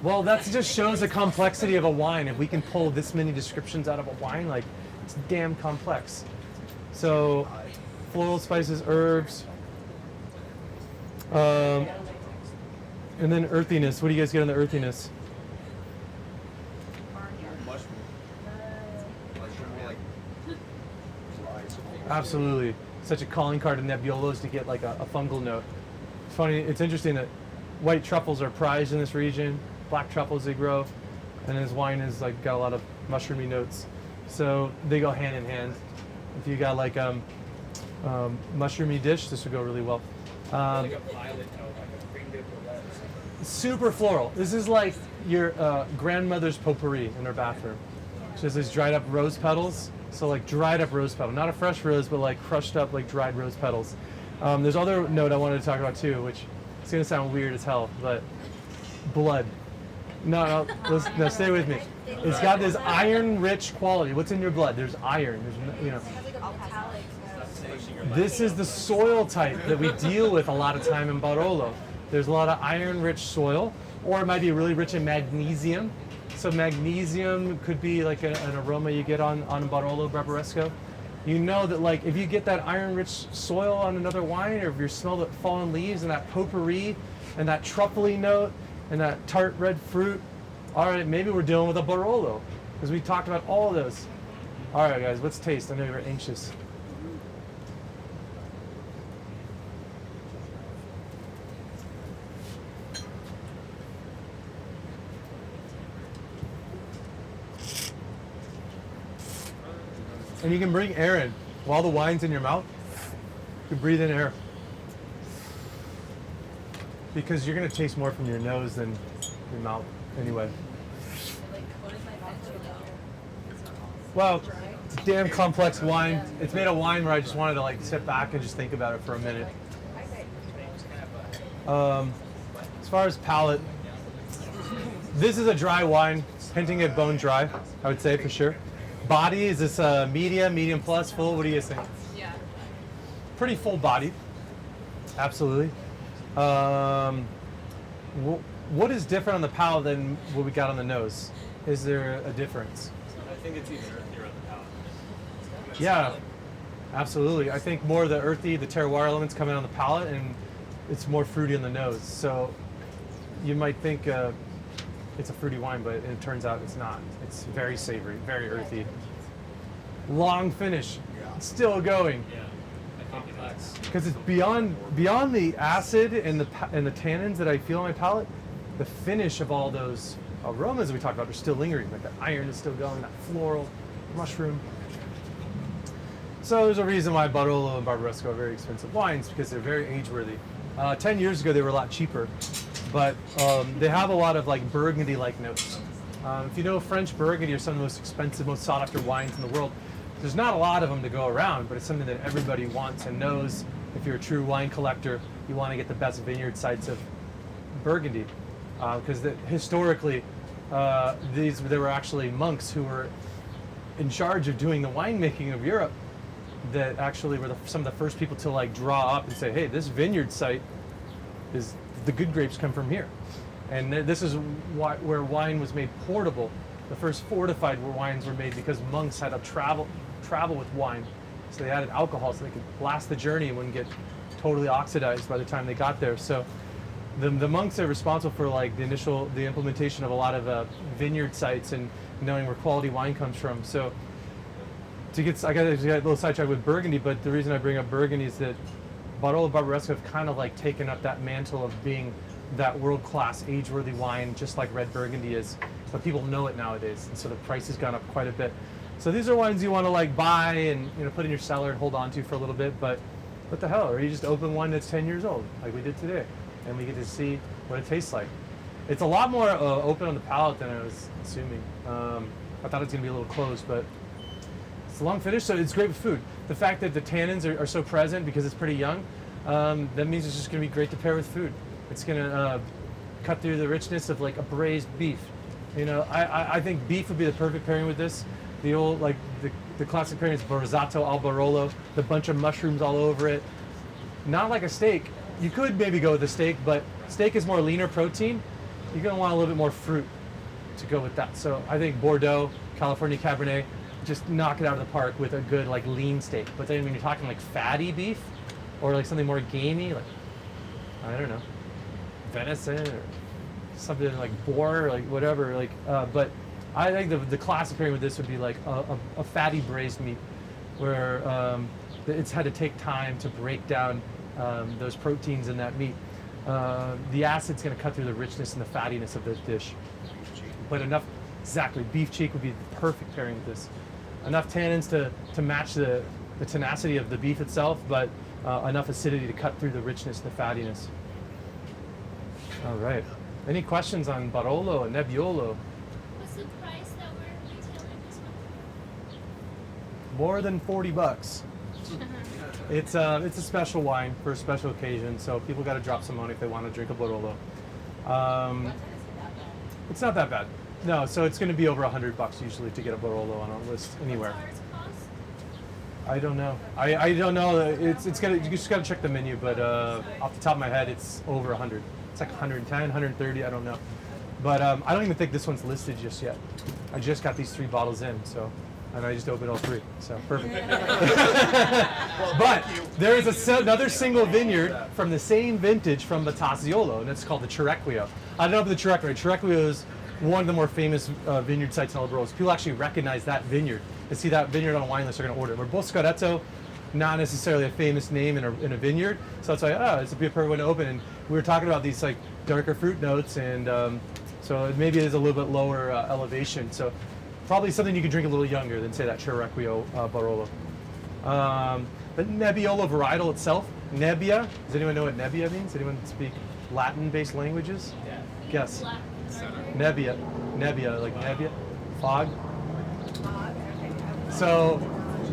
Well, that just shows the complexity of a wine. If we can pull this many descriptions out of a wine, like, it's damn complex. So, floral spices, herbs, and then earthiness. What do you guys get on the earthiness? Mushroom. Mushroom, like dry. Absolutely. Such a calling card in Nebbiolos to get like a fungal note. It's funny, it's interesting that white truffles are prized in this region, black truffles they grow, and his wine is like got a lot of mushroomy notes. So they go hand in hand. If you got like mushroomy dish, this would go really well. Like a violet note, like a green dip or lettuce. Super floral. This is like your grandmother's potpourri in her bathroom. She has these dried up rose petals. So like dried up rose petal, not a fresh rose, but like crushed up like dried rose petals. There's other note I wanted to talk about too, which is gonna sound weird as hell, but blood. No, no, stay with me. It's got this iron-rich quality. What's in your blood? There's iron. There's, you know. This is the soil type that we deal with a lot of time in Barolo. There's a lot of iron-rich soil, or it might be really rich in magnesium. So magnesium could be like an aroma you get on Barolo Barbaresco. You know that like if you get that iron-rich soil on another wine, or if you smell the fallen leaves and that potpourri and that truffly note and that tart red fruit, all right, maybe we're dealing with a Barolo because we talked about all of those. All right, guys, let's taste. I know you're anxious. And you can bring air in. While the wine's in your mouth, you can breathe in air. Because you're going to taste more from your nose than your mouth anyway. Well, it's a damn complex wine. It's made a wine where I just wanted to like sit back and just think about it for a minute. As far as palate, this is a dry wine, hinting at bone dry, I would say for sure. Body, is this medium plus, full? What do you guys think? Yeah. Pretty full body, absolutely. What is different on the palate than what we got on the nose? Is there a difference? I think it's even earthier on the palate. Yeah, absolutely. I think more of the earthy, the terroir elements come in on the palate, and it's more fruity on the nose. So you might think it's a fruity wine, but it turns out it's not. It's very savory, very earthy. Long finish, still going. Yeah. I think that's Because it's beyond the acid and the tannins that I feel on my palate. The finish of all those aromas we talked about are still lingering. Like the iron is still going, that floral, mushroom. So there's a reason why Barolo and Barbaresco are very expensive wines, because they're very age-worthy. 10 years ago they were a lot cheaper, but they have a lot of like Burgundy-like notes. If you know French Burgundy are some of the most expensive, most sought-after wines in the world. There's not a lot of them to go around, but it's something that everybody wants and knows. If you're a true wine collector, you want to get the best vineyard sites of Burgundy, because historically, there were actually monks who were in charge of doing the winemaking of Europe that actually were some of the first people to like draw up and say, hey, this vineyard site is the good grapes come from here. And this is where wine was made portable. The first fortified wines were made because monks had to travel with wine. So they added alcohol so they could last the journey and wouldn't get totally oxidized by the time they got there. So the monks are responsible for like the implementation of a lot of vineyard sites and knowing where quality wine comes from. So I got a little sidetracked with Burgundy, but the reason I bring up Burgundy is that Barolo Barbaresco have kind of like taken up that mantle of being that world-class age-worthy wine, just like red Burgundy is. But people know it nowadays, and so the price has gone up quite a bit. So these are wines you want to like buy and put in your cellar and hold on to for a little bit. But what the hell? Or you just open one that's 10 years old, like we did today, and we get to see what it tastes like. It's a lot more open on the palate than I was assuming. I thought it was gonna be a little closed, but it's a long finish, so it's great with food. The fact that the tannins are so present because it's pretty young, that means it's just gonna be great to pair with food. It's gonna cut through the richness of like a braised beef. I think beef would be the perfect pairing with this. The old, like the classic pairing is Borzato al Barolo, the bunch of mushrooms all over it. Not like a steak. You could maybe go with a steak, but steak is more leaner protein. You're gonna want a little bit more fruit to go with that. So I think Bordeaux, California Cabernet, just knock it out of the park with a good like lean steak. But then when you're talking like fatty beef or like something more gamey, like I don't know, venison or something like boar, or like whatever. Like, but I think the classic pairing with this would be like a fatty braised meat, where it's had to take time to break down those proteins in that meat. The acid's going to cut through the richness and the fattiness of this dish. But exactly, beef cheek would be the perfect pairing with this. Enough tannins to match the tenacity of the beef itself, but enough acidity to cut through the richness and the fattiness. All right. Any questions on Barolo and Nebbiolo? What's the price that we're retailing this one for? More than $40. It's a special wine for a special occasion, so people got to drop some money if they want to drink a Barolo. It's not that bad. No, so it's going to be over $100 usually to get a Barolo on a list anywhere. What's ours cost? I don't know. I don't know. It's gonna. You just got to check the menu, but off the top of my head, it's over 100. It's like 110, 130. I don't know. But I don't even think this one's listed just yet. I just got these 3 bottles in, and I just opened all 3. So perfect. But there is another single vineyard from the same vintage from Battaziolo, and it's called the Cerrequio. I don't know about the Cerrequio. Cerrequio is one of the more famous vineyard sites in all the world. People actually recognize that vineyard. They see that vineyard on a wine list, they're going to order it. Where Boscaretto, not necessarily a famous name in a vineyard, so it's like, it's a perfect one to open. And we were talking about these like darker fruit notes, and so maybe it is a little bit lower elevation. So probably something you can drink a little younger than say that Cerrequio Barolo. The Nebbiolo varietal itself, nebbia. Does anyone know what nebbia means? Anyone speak Latin-based languages? Yeah. Guess. Center. Nebbia, like nebbia, fog. So,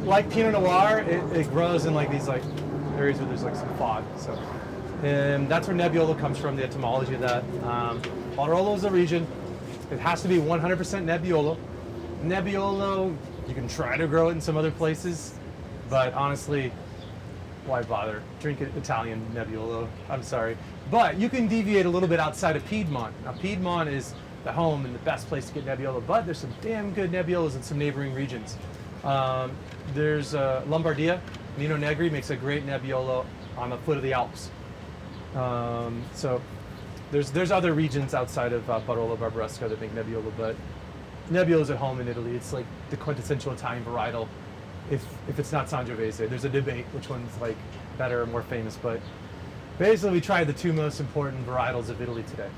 like Pinot Noir, it grows in like these like areas where there's like some fog. So, and that's where Nebbiolo comes from. The etymology of that. Barolo is a region. It has to be 100% Nebbiolo. Nebbiolo, you can try to grow it in some other places, but honestly, why bother? Drink Italian Nebbiolo. I'm sorry. But you can deviate a little bit outside of Piedmont. Now, Piedmont is the home and the best place to get Nebbiolo, but there's some damn good Nebbiolos in some neighboring regions. There's Lombardia. Nino Negri makes a great Nebbiolo on the foot of the Alps. So there's other regions outside of Barolo Barbaresco that make Nebbiolo, but Nebbiolo's at home in Italy. It's like the quintessential Italian varietal. If it's not Sangiovese, there's a debate which one's like better or more famous, but basically we tried the 2 most important varietals of Italy today.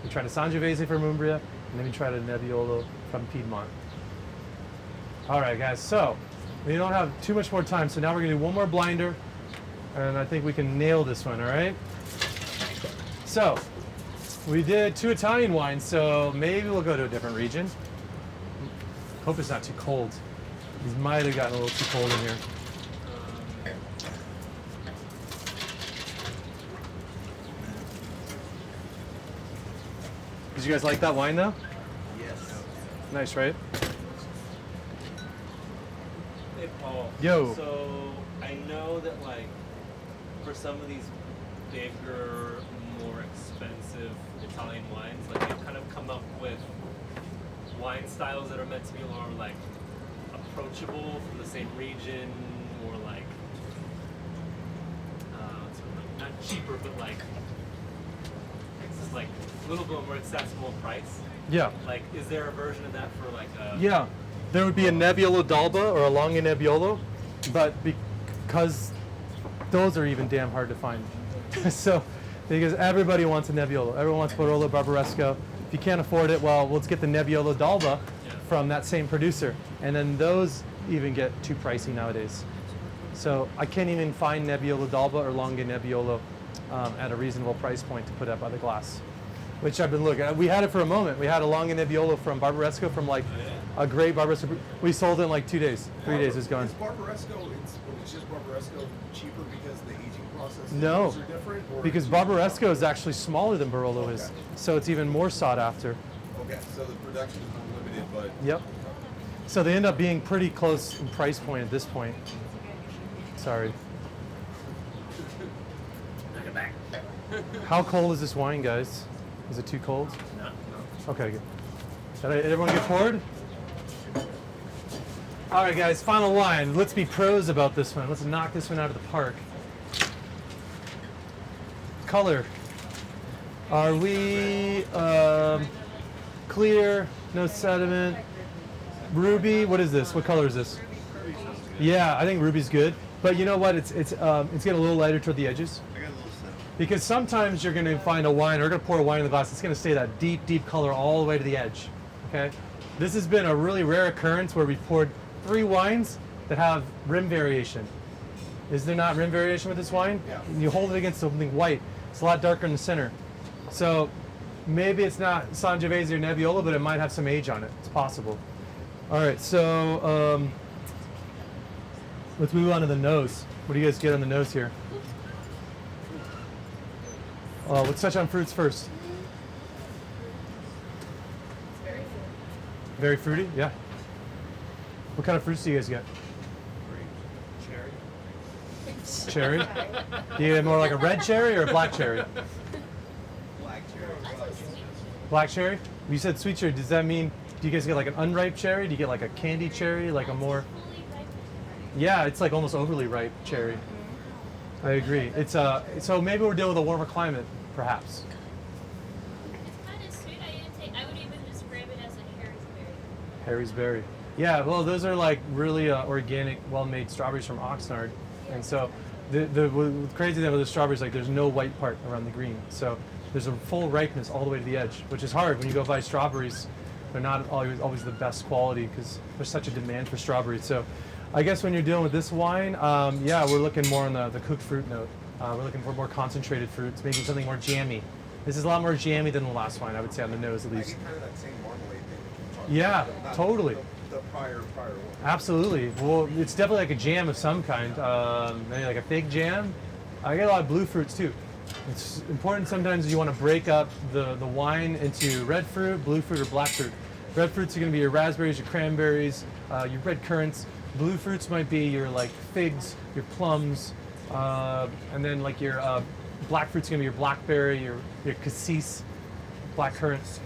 We tried a Sangiovese from Umbria, and then we tried a Nebbiolo from Piedmont. All right, guys, so we don't have too much more time, so now we're gonna do one more blinder, and I think we can nail this one, all right? So, we did 2 Italian wines, so maybe we'll go to a different region. Hope it's not too cold. These might have gotten a little too cold in here. Did you guys like that wine though? Yes. Nice, right? Hey Paul. Yo. So I know that like for some of these bigger more expensive Italian wines, like they've kind of come up with wine styles that are meant to be more like approachable from the same region, or like sort of not cheaper, but like it's just like a little bit more accessible in price. Yeah. Like, is there a version of that for like a? Yeah, there would be a Nebbiolo d'Alba or a Longa Nebbiolo, but because those are even damn hard to find. So, because everybody wants a Nebbiolo, everyone wants Barolo Barbaresco. If you can't afford it, well, let's get the Nebbiolo d'Alba from that same producer, and then those even get too pricey nowadays. So I can't even find Nebbiolo d'Alba or Longa Nebbiolo at a reasonable price point to put up by the glass, which I've been looking at. We had it for a moment. We had a Longa Nebbiolo from Barbaresco, from like a great Barbaresco. We sold it in like 2 days. 3 days is gone. Is Barbaresco, when it's just Barbaresco, cheaper because the aging process No, are different? Or because Barbaresco is actually smaller than Barolo is, so it's even more sought after. Okay, so the production is more limited, but... Yep. So they end up being pretty close in price point at this point. Sorry. How cold is this wine, guys? Is it too cold? No. Okay, good. All right, everyone get forward? All right, guys, final wine. Let's be pros about this one. Let's knock this one out of the park. Color. Are we clear, no sediment? Ruby, what is this? What color is this? Yeah, I think ruby's good. But you know what? It's getting a little lighter toward the edges. Because sometimes you're going to find a wine, or you're going to pour a wine in the glass, it's going to stay that deep, deep color all the way to the edge. Okay? This has been a really rare occurrence where we've poured 3 wines that have rim variation. Is there not rim variation with this wine? Yeah. And you hold it against something white. It's a lot darker in the center. So maybe it's not Sangiovese or Nebbiolo, but it might have some age on it. It's possible. All right, so let's move on to the nose. What do you guys get on the nose here? Let's touch on fruits first. Very fruity, yeah. What kind of fruits do you guys get? Cherry. Do you get more like a red cherry or a black cherry? Black cherry? You said sweet cherry. Does that mean, do you guys get like an unripe cherry? Do you get like a candy cherry, like a more? Yeah, it's like almost overly ripe cherry. I agree. It's so maybe we're dealing with a warmer climate, perhaps. Kind of sweet. I would even describe it as a Harry's berry. Harry's berry. Yeah, well, those are like really organic, well-made strawberries from Oxnard, and so the crazy thing about the strawberries, like there's no white part around the green, so there's a full ripeness all the way to the edge, which is hard when you go buy strawberries. They're not always the best quality because there's such a demand for strawberries. So I guess when you're dealing with this wine, yeah, we're looking more on the cooked fruit note. We're looking for more concentrated fruits, maybe something more jammy. This is a lot more jammy than the last wine, I would say, on the nose at I least. get kind of that same marmalade thing. Yeah, Not totally. The prior one. Absolutely. Well, it's definitely like a jam of some kind, maybe like a fig jam. I get a lot of blue fruits too. It's important sometimes you want to break up the wine into red fruit, blue fruit, or black fruit. Red fruits are going to be your raspberries, your cranberries, your red currants. Blue fruits might be your like figs, your plums, and then like your black fruits are going to be your blackberry, your cassis, black currants.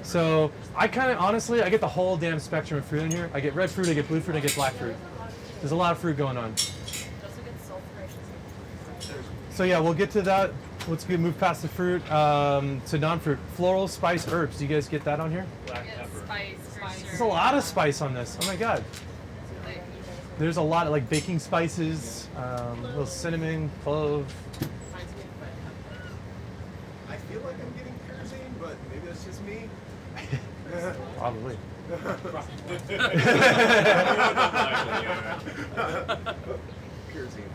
So I kind of, honestly, I get the whole damn spectrum of fruit in here. I get red fruit, I get blue fruit, I get black fruit. There's a lot of fruit going on. So yeah, we'll get to that. Let's move past the fruit to non-fruit. Floral, spice, herbs. Do you guys get that on here? Black pepper. Spice, for sure. There's a lot of spice on this. Oh my god. There's a lot of like baking spices, a little cinnamon, clove. I feel like I'm getting pyrazine, but maybe that's just me. Probably.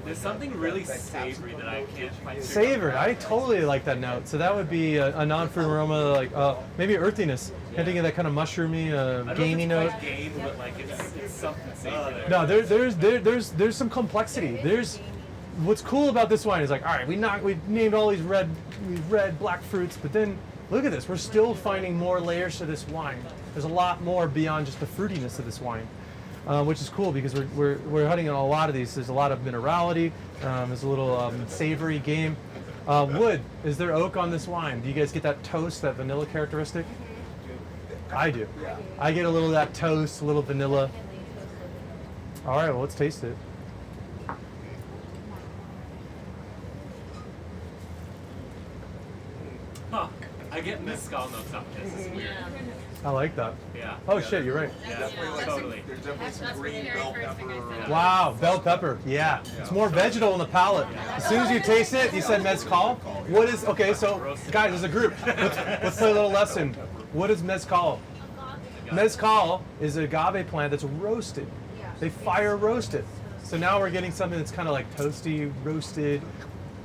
There's something really savory that I can't find. Savory. I totally like that note. So that would be a non-fruit aroma, like maybe earthiness. Hinting of that kind of mushroomy, gamey note. Quite game, but like it's something savory there. No, there's some complexity. What's cool about this wine is like, all right, we named all these red black fruits, but then look at this. We're still finding more layers to this wine. There's a lot more beyond just the fruitiness of this wine, which is cool because we're hunting on a lot of these. There's a lot of minerality. There's a little savory game. Wood, is there oak on this wine? Do you guys get that toast, that vanilla characteristic? I do. I get a little of that toast, a little vanilla. All right, well, let's taste it. Huh. I get mezcal notes out of this. This is weird. I like that. Yeah. Oh, shit, you're right. Definitely like Totally. there's definitely some That's green the very bell first thing I pepper. said. Wow, bell pepper. Yeah. It's more vegetal in the palate. As soon as you taste it, you said mezcal. What is, okay, so guys, as a group, let's play a little lesson. What is mezcal? Mezcal is an agave plant that's roasted. They fire roast it. So now we're getting something that's kind of like toasty, roasted,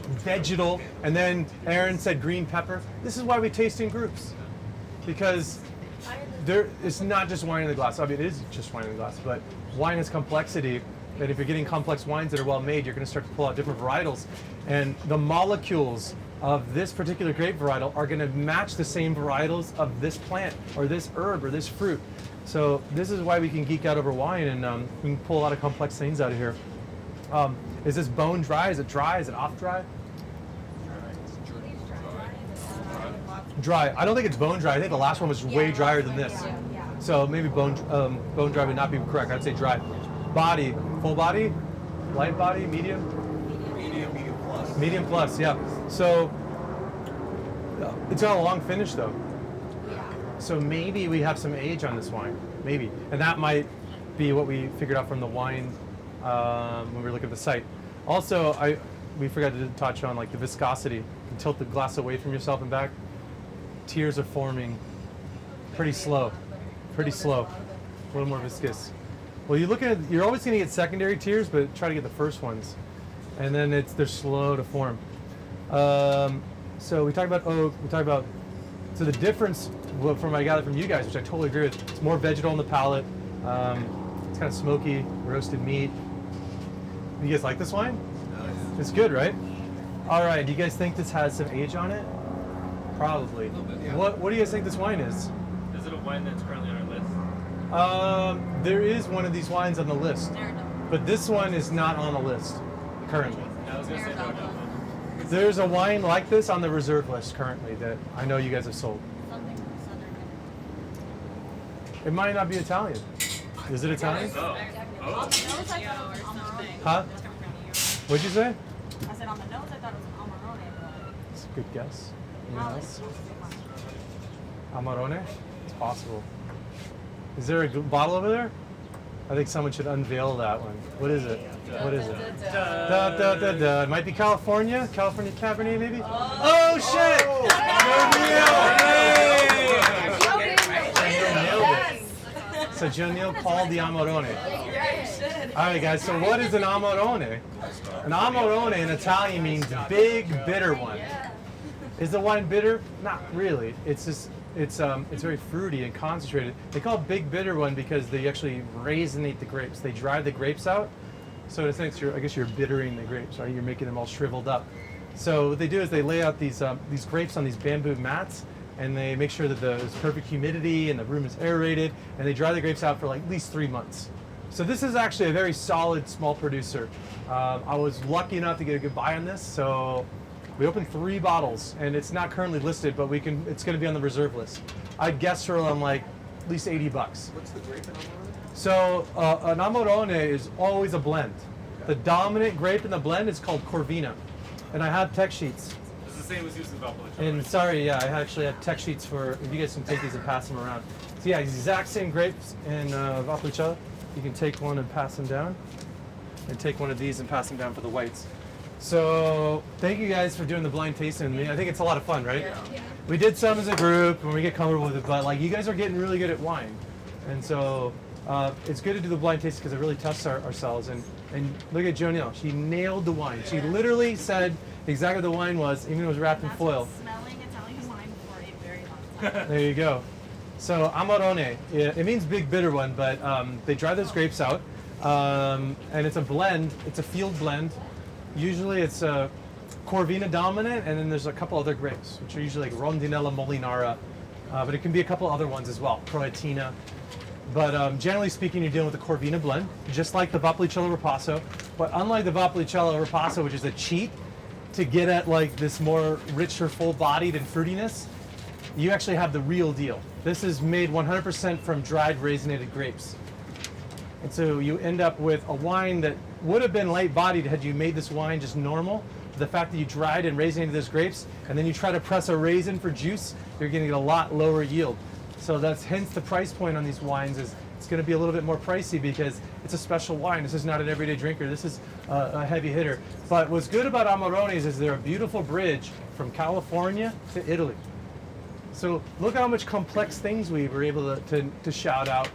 vegetal. And then Aaron said green pepper. This is why we taste in groups. Because it's not just wine in the glass. I mean, it is just wine in the glass, but wine has complexity. And if you're getting complex wines that are well made, you're going to start to pull out different varietals. And the molecules of this particular grape varietal are going to match the same varietals of this plant or this herb or this fruit. So this is why we can geek out over wine, and we can pull a lot of complex things out of here. Is this bone dry? Is it dry? Is it off dry? Dry. I don't think it's bone dry. I think the last one was way drier than this. So maybe bone dry would not be correct. I'd say dry. Body, full body, light body, medium? Medium plus. Medium plus, yeah. So it's got a long finish though. So maybe we have some age on this wine, maybe. And that might be what we figured out from the wine when we were looking at the site. Also, we forgot to touch on like the viscosity. You can tilt the glass away from yourself and back. Tears are forming pretty slow, a little more viscous. Well, you're always going to get secondary tears, but try to get the first ones, and then they're slow to form. So we talked about oak. So the difference from what I gather from you guys, which I totally agree with, it's more vegetal in the palate. It's kind of smoky, roasted meat. You guys like this wine? It's good, right? All right. Do you guys think this has some age on it? Probably. What do you guys think this wine is? Is it a wine that's currently on our list? There is one of these wines on the list, but this one is not on the list currently. I was gonna say no. There's a wine like this on the reserve list currently that I know you guys have sold. It might not be Italian. Is it Italian? Oh. Huh? What'd you say? I said on the nose, I thought it was an Amarone, but It's a good guess. now Anyone it's else? Amarone? It's possible. Is there a bottle over there? I think someone should unveil that one. What is it? What is it? Da, da, da, da. It might be California? California Cabernet, maybe? Oh, shit! Joe nailed it. So Joe Neal called the Amarone. All right, guys, so what is an Amarone? An Amarone in Italian means big, bitter one. Is the wine bitter? Not really. It's just, it's very fruity and concentrated. They call it big bitter one because they actually raisinate the grapes. They dry the grapes out. So in a sense, I guess you're bittering the grapes, right? You're making them all shriveled up. So what they do is they lay out these grapes on these bamboo mats, and they make sure that there's perfect humidity and the room is aerated, and they dry the grapes out for like at least 3 months. So this is actually a very solid small producer. I was lucky enough to get a good buy on this, so we opened 3 bottles, and it's not currently listed, but it's going to be on the reserve list. I'd guess for like at least $80. What's the grape in Amarone? So an Amarone is always a blend. The dominant grape in the blend is called Corvina, and I have tech sheets. It's the same as using Valpolicella. And sorry, yeah, I actually have tech sheets for if you guys can take these and pass them around. So yeah, exact same grapes in Valpolicella. You can take one and pass them down, and take one of these and pass them down for the whites. So thank you guys for doing the blind tasting with me. I think it's a lot of fun, right? Yeah. We did some as a group when we get comfortable with it, but like you guys are getting really good at wine, and so it's good to do the blind tasting because it really tests ourselves. And look at Jonelle, she nailed the wine. She literally said exactly what the wine was, even though it was wrapped in foil. smelling Italian wine for a very long time. There you go. So Amarone, it means big bitter one, but they dry those grapes out, and it's a blend. It's a field blend. Usually it's a Corvina dominant, and then there's a couple other grapes, which are usually like Rondinella Molinara, but it can be a couple other ones as well, Proetina. But generally speaking, you're dealing with a Corvina blend, just like the Valpolicella Ripasso. But unlike the Valpolicella Ripasso, which is a cheat, to get at like this more richer, full-bodied and fruitiness, you actually have the real deal. This is made 100% from dried raisinated grapes. And so you end up with a wine that would have been light-bodied had you made this wine just normal. The fact that you dried and raisinated those grapes, and then you try to press a raisin for juice, you're going to get a lot lower yield. So that's hence the price point on these wines is it's going to be a little bit more pricey because it's a special wine. This is not an everyday drinker. This is a heavy hitter. But what's good about Amarones is they're a beautiful bridge from California to Italy. So look how much complex things we were able to shout out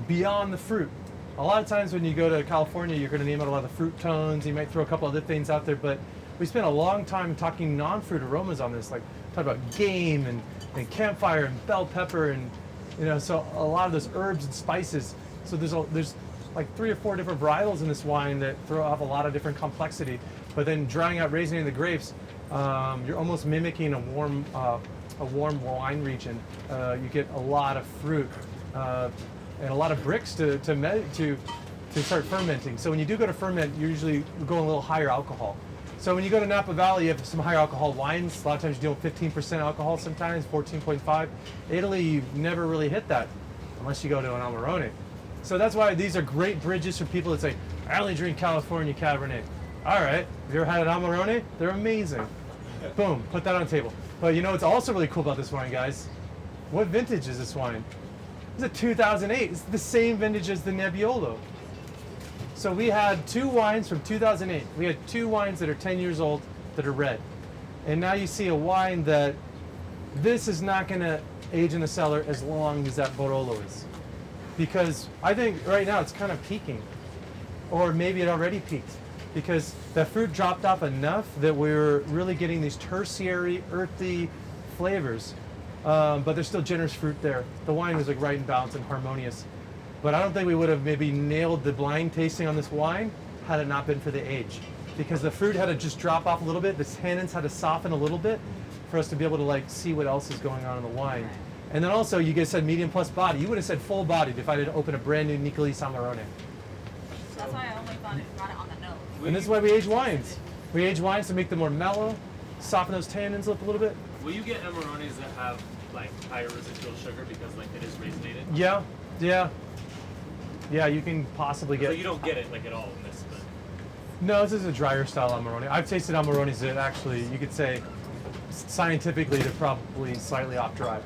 beyond the fruit. A lot of times when you go to California, you're going to name out a lot of the fruit tones. You might throw a couple other things out there, but we spent a long time talking non-fruit aromas on this, like talk about game and campfire and bell pepper and so a lot of those herbs and spices. So there's like 3 or 4 different varietals in this wine that throw off a lot of different complexity. But then drying out, raisinating the grapes, you're almost mimicking a warm wine region. You get a lot of fruit and a lot of bricks to start fermenting. So when you do go to ferment, you usually go a little higher alcohol. So when you go to Napa Valley, you have some higher alcohol wines. A lot of times you deal with 15% alcohol, sometimes 14.5. Italy, you never really hit that unless you go to an Amarone. So that's why these are great bridges for people that say, I only drink California Cabernet. All right, have you ever had an Amarone? They're amazing. Boom, put that on the table. But you know what's also really cool about this wine, guys? What vintage is this wine? It's a 2008. It's the same vintage as the Nebbiolo. So we had 2 wines from 2008. We had 2 wines that are 10 years old that are red. And now you see a wine that this is not going to age in the cellar as long as that Barolo is. Because I think right now it's kind of peaking. Or maybe it already peaked. Because the fruit dropped off enough that we're really getting these tertiary, earthy flavors. But there's still generous fruit there. The wine is like right in balance and harmonious. But I don't think we would have maybe nailed the blind tasting on this wine had it not been for the age. Because the fruit had to just drop off a little bit, the tannins had to soften a little bit for us to be able to like see what else is going on in the wine. And then also, you guys said medium plus body. You would have said full bodied if I did open a brand new Nicolis Amarone. That's why I only got it on the nose. And this is why we age wines. We age wines to make them more mellow, soften those tannins up a little bit. Will you get Amarones that have like higher residual sugar because like it is raisinated? Yeah, you can possibly get. So you don't get it like at all in this. But... No, this is a drier style Amarone. I've tasted Amarones that actually, you could say, scientifically, they're probably slightly off dry.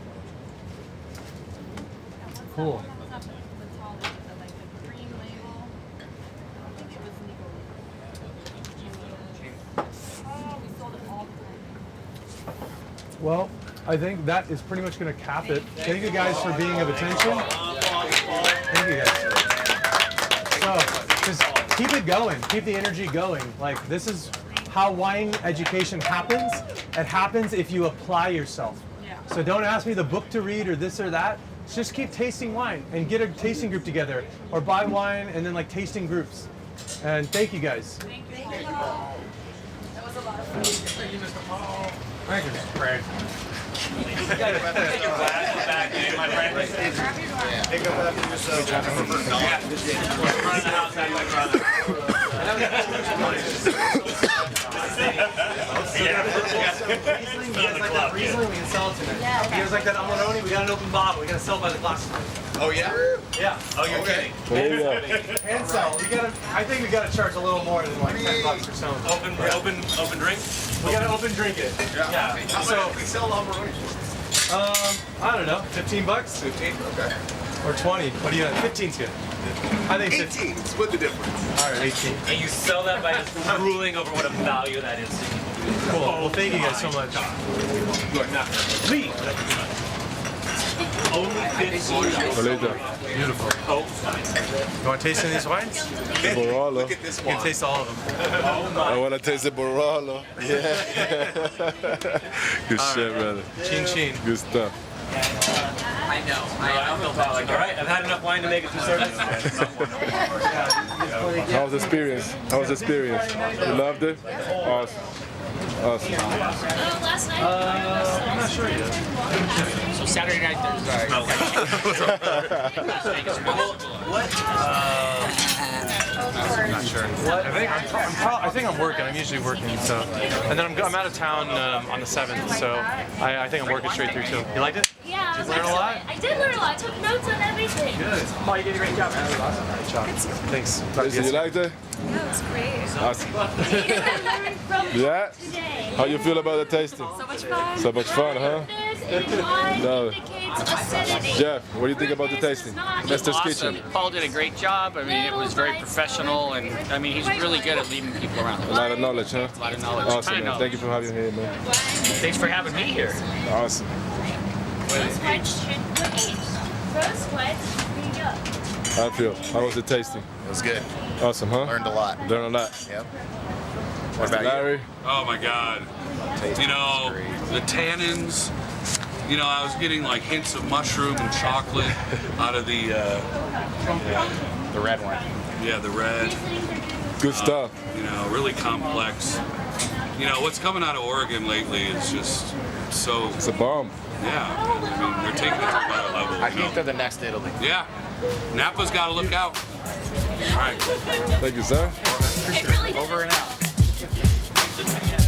Cool. Well, I think that is pretty much going to cap it. Thank you guys for being of attention. Thank you guys. So, just keep it going. Keep the energy going. Like, this is how wine education happens. It happens if you apply yourself. So don't ask me the book to read or this or that. Just keep tasting wine and get a tasting group together or buy wine and then like tasting groups. And thank you guys. Thank you. That was a lot of fun. Thank you, Mr. Paul. Thank you, Mr. Craig. Take your glasses back, dude, my friend. Pick up after yourself. Run outside my brother. Riesling, we can sell it tonight. He was like that Amarone, we got an open bottle. We got to sell by the glass. Oh, yeah? Yeah. Oh, you're kidding. There you go. And sell. I think we got to charge a little more than like $10 for selling. Open drink? We got to open drink it. Yeah. How much So- do we sell Amarone for? I don't know, $15? 15? Okay. Or 20? What do you think? 15's good. I think 15. 18. Split the difference. All right, 18. And you sell that by just ruling over what a value that is. Cool. Well, thank you guys so much. Good. Now, Please. Only Later. Beautiful. You want to taste any of these wines? Barolo. look at this You can one. taste all of them. I want to taste the Barolo. Yeah. Good shit, brother. Chin chin. Good stuff. I felt like, all right, I've had enough wine to make it through service. How was the experience? How was the experience? You loved it? Awesome. Awesome. Last night. I'm not sure yet. So Saturday night, there's I'm not sure. I think I'm working. I'm usually working. So, and then I'm out of town on the 7th. So I think I'm working straight through too. You liked it? Yeah, Did you learn a lot? I did learn a lot. I took notes on everything. Good. Paul, you did a great job. Man. Great job. Thanks. You liked it? Yeah, it was great. Awesome. From Yeah? today. How you feel about the tasting? So much fun. So much fun, huh? This in wine No. indicates acidity. Jeff, what do you think about the tasting? Esther's Awesome. Kitchen. Paul did a great job. I mean, it was very professional, and I mean, he's really good at leading people around. A lot of knowledge, huh? A lot of knowledge. Awesome, Ton of man. Thank you knowledge. for having me here, man. Thanks for having me here. Awesome. Rose whites should be aged. Rose whites should be young. How I feel? How was the tasting? It was good. Awesome, huh? Learned a lot. Learned a lot. Yep. What about Larry? Oh my God. You know, the tannins. You know, I was getting like hints of mushroom and chocolate out of the the red one? yeah, the red. Good stuff. You know, really complex. You know, what's coming out of Oregon lately is just so, It's a bomb. yeah. I mean, they're taking it to another level. I you know? think they're the next Italy. Yeah. Napa's got to look out. All right. Thank you, sir. It really Over and out.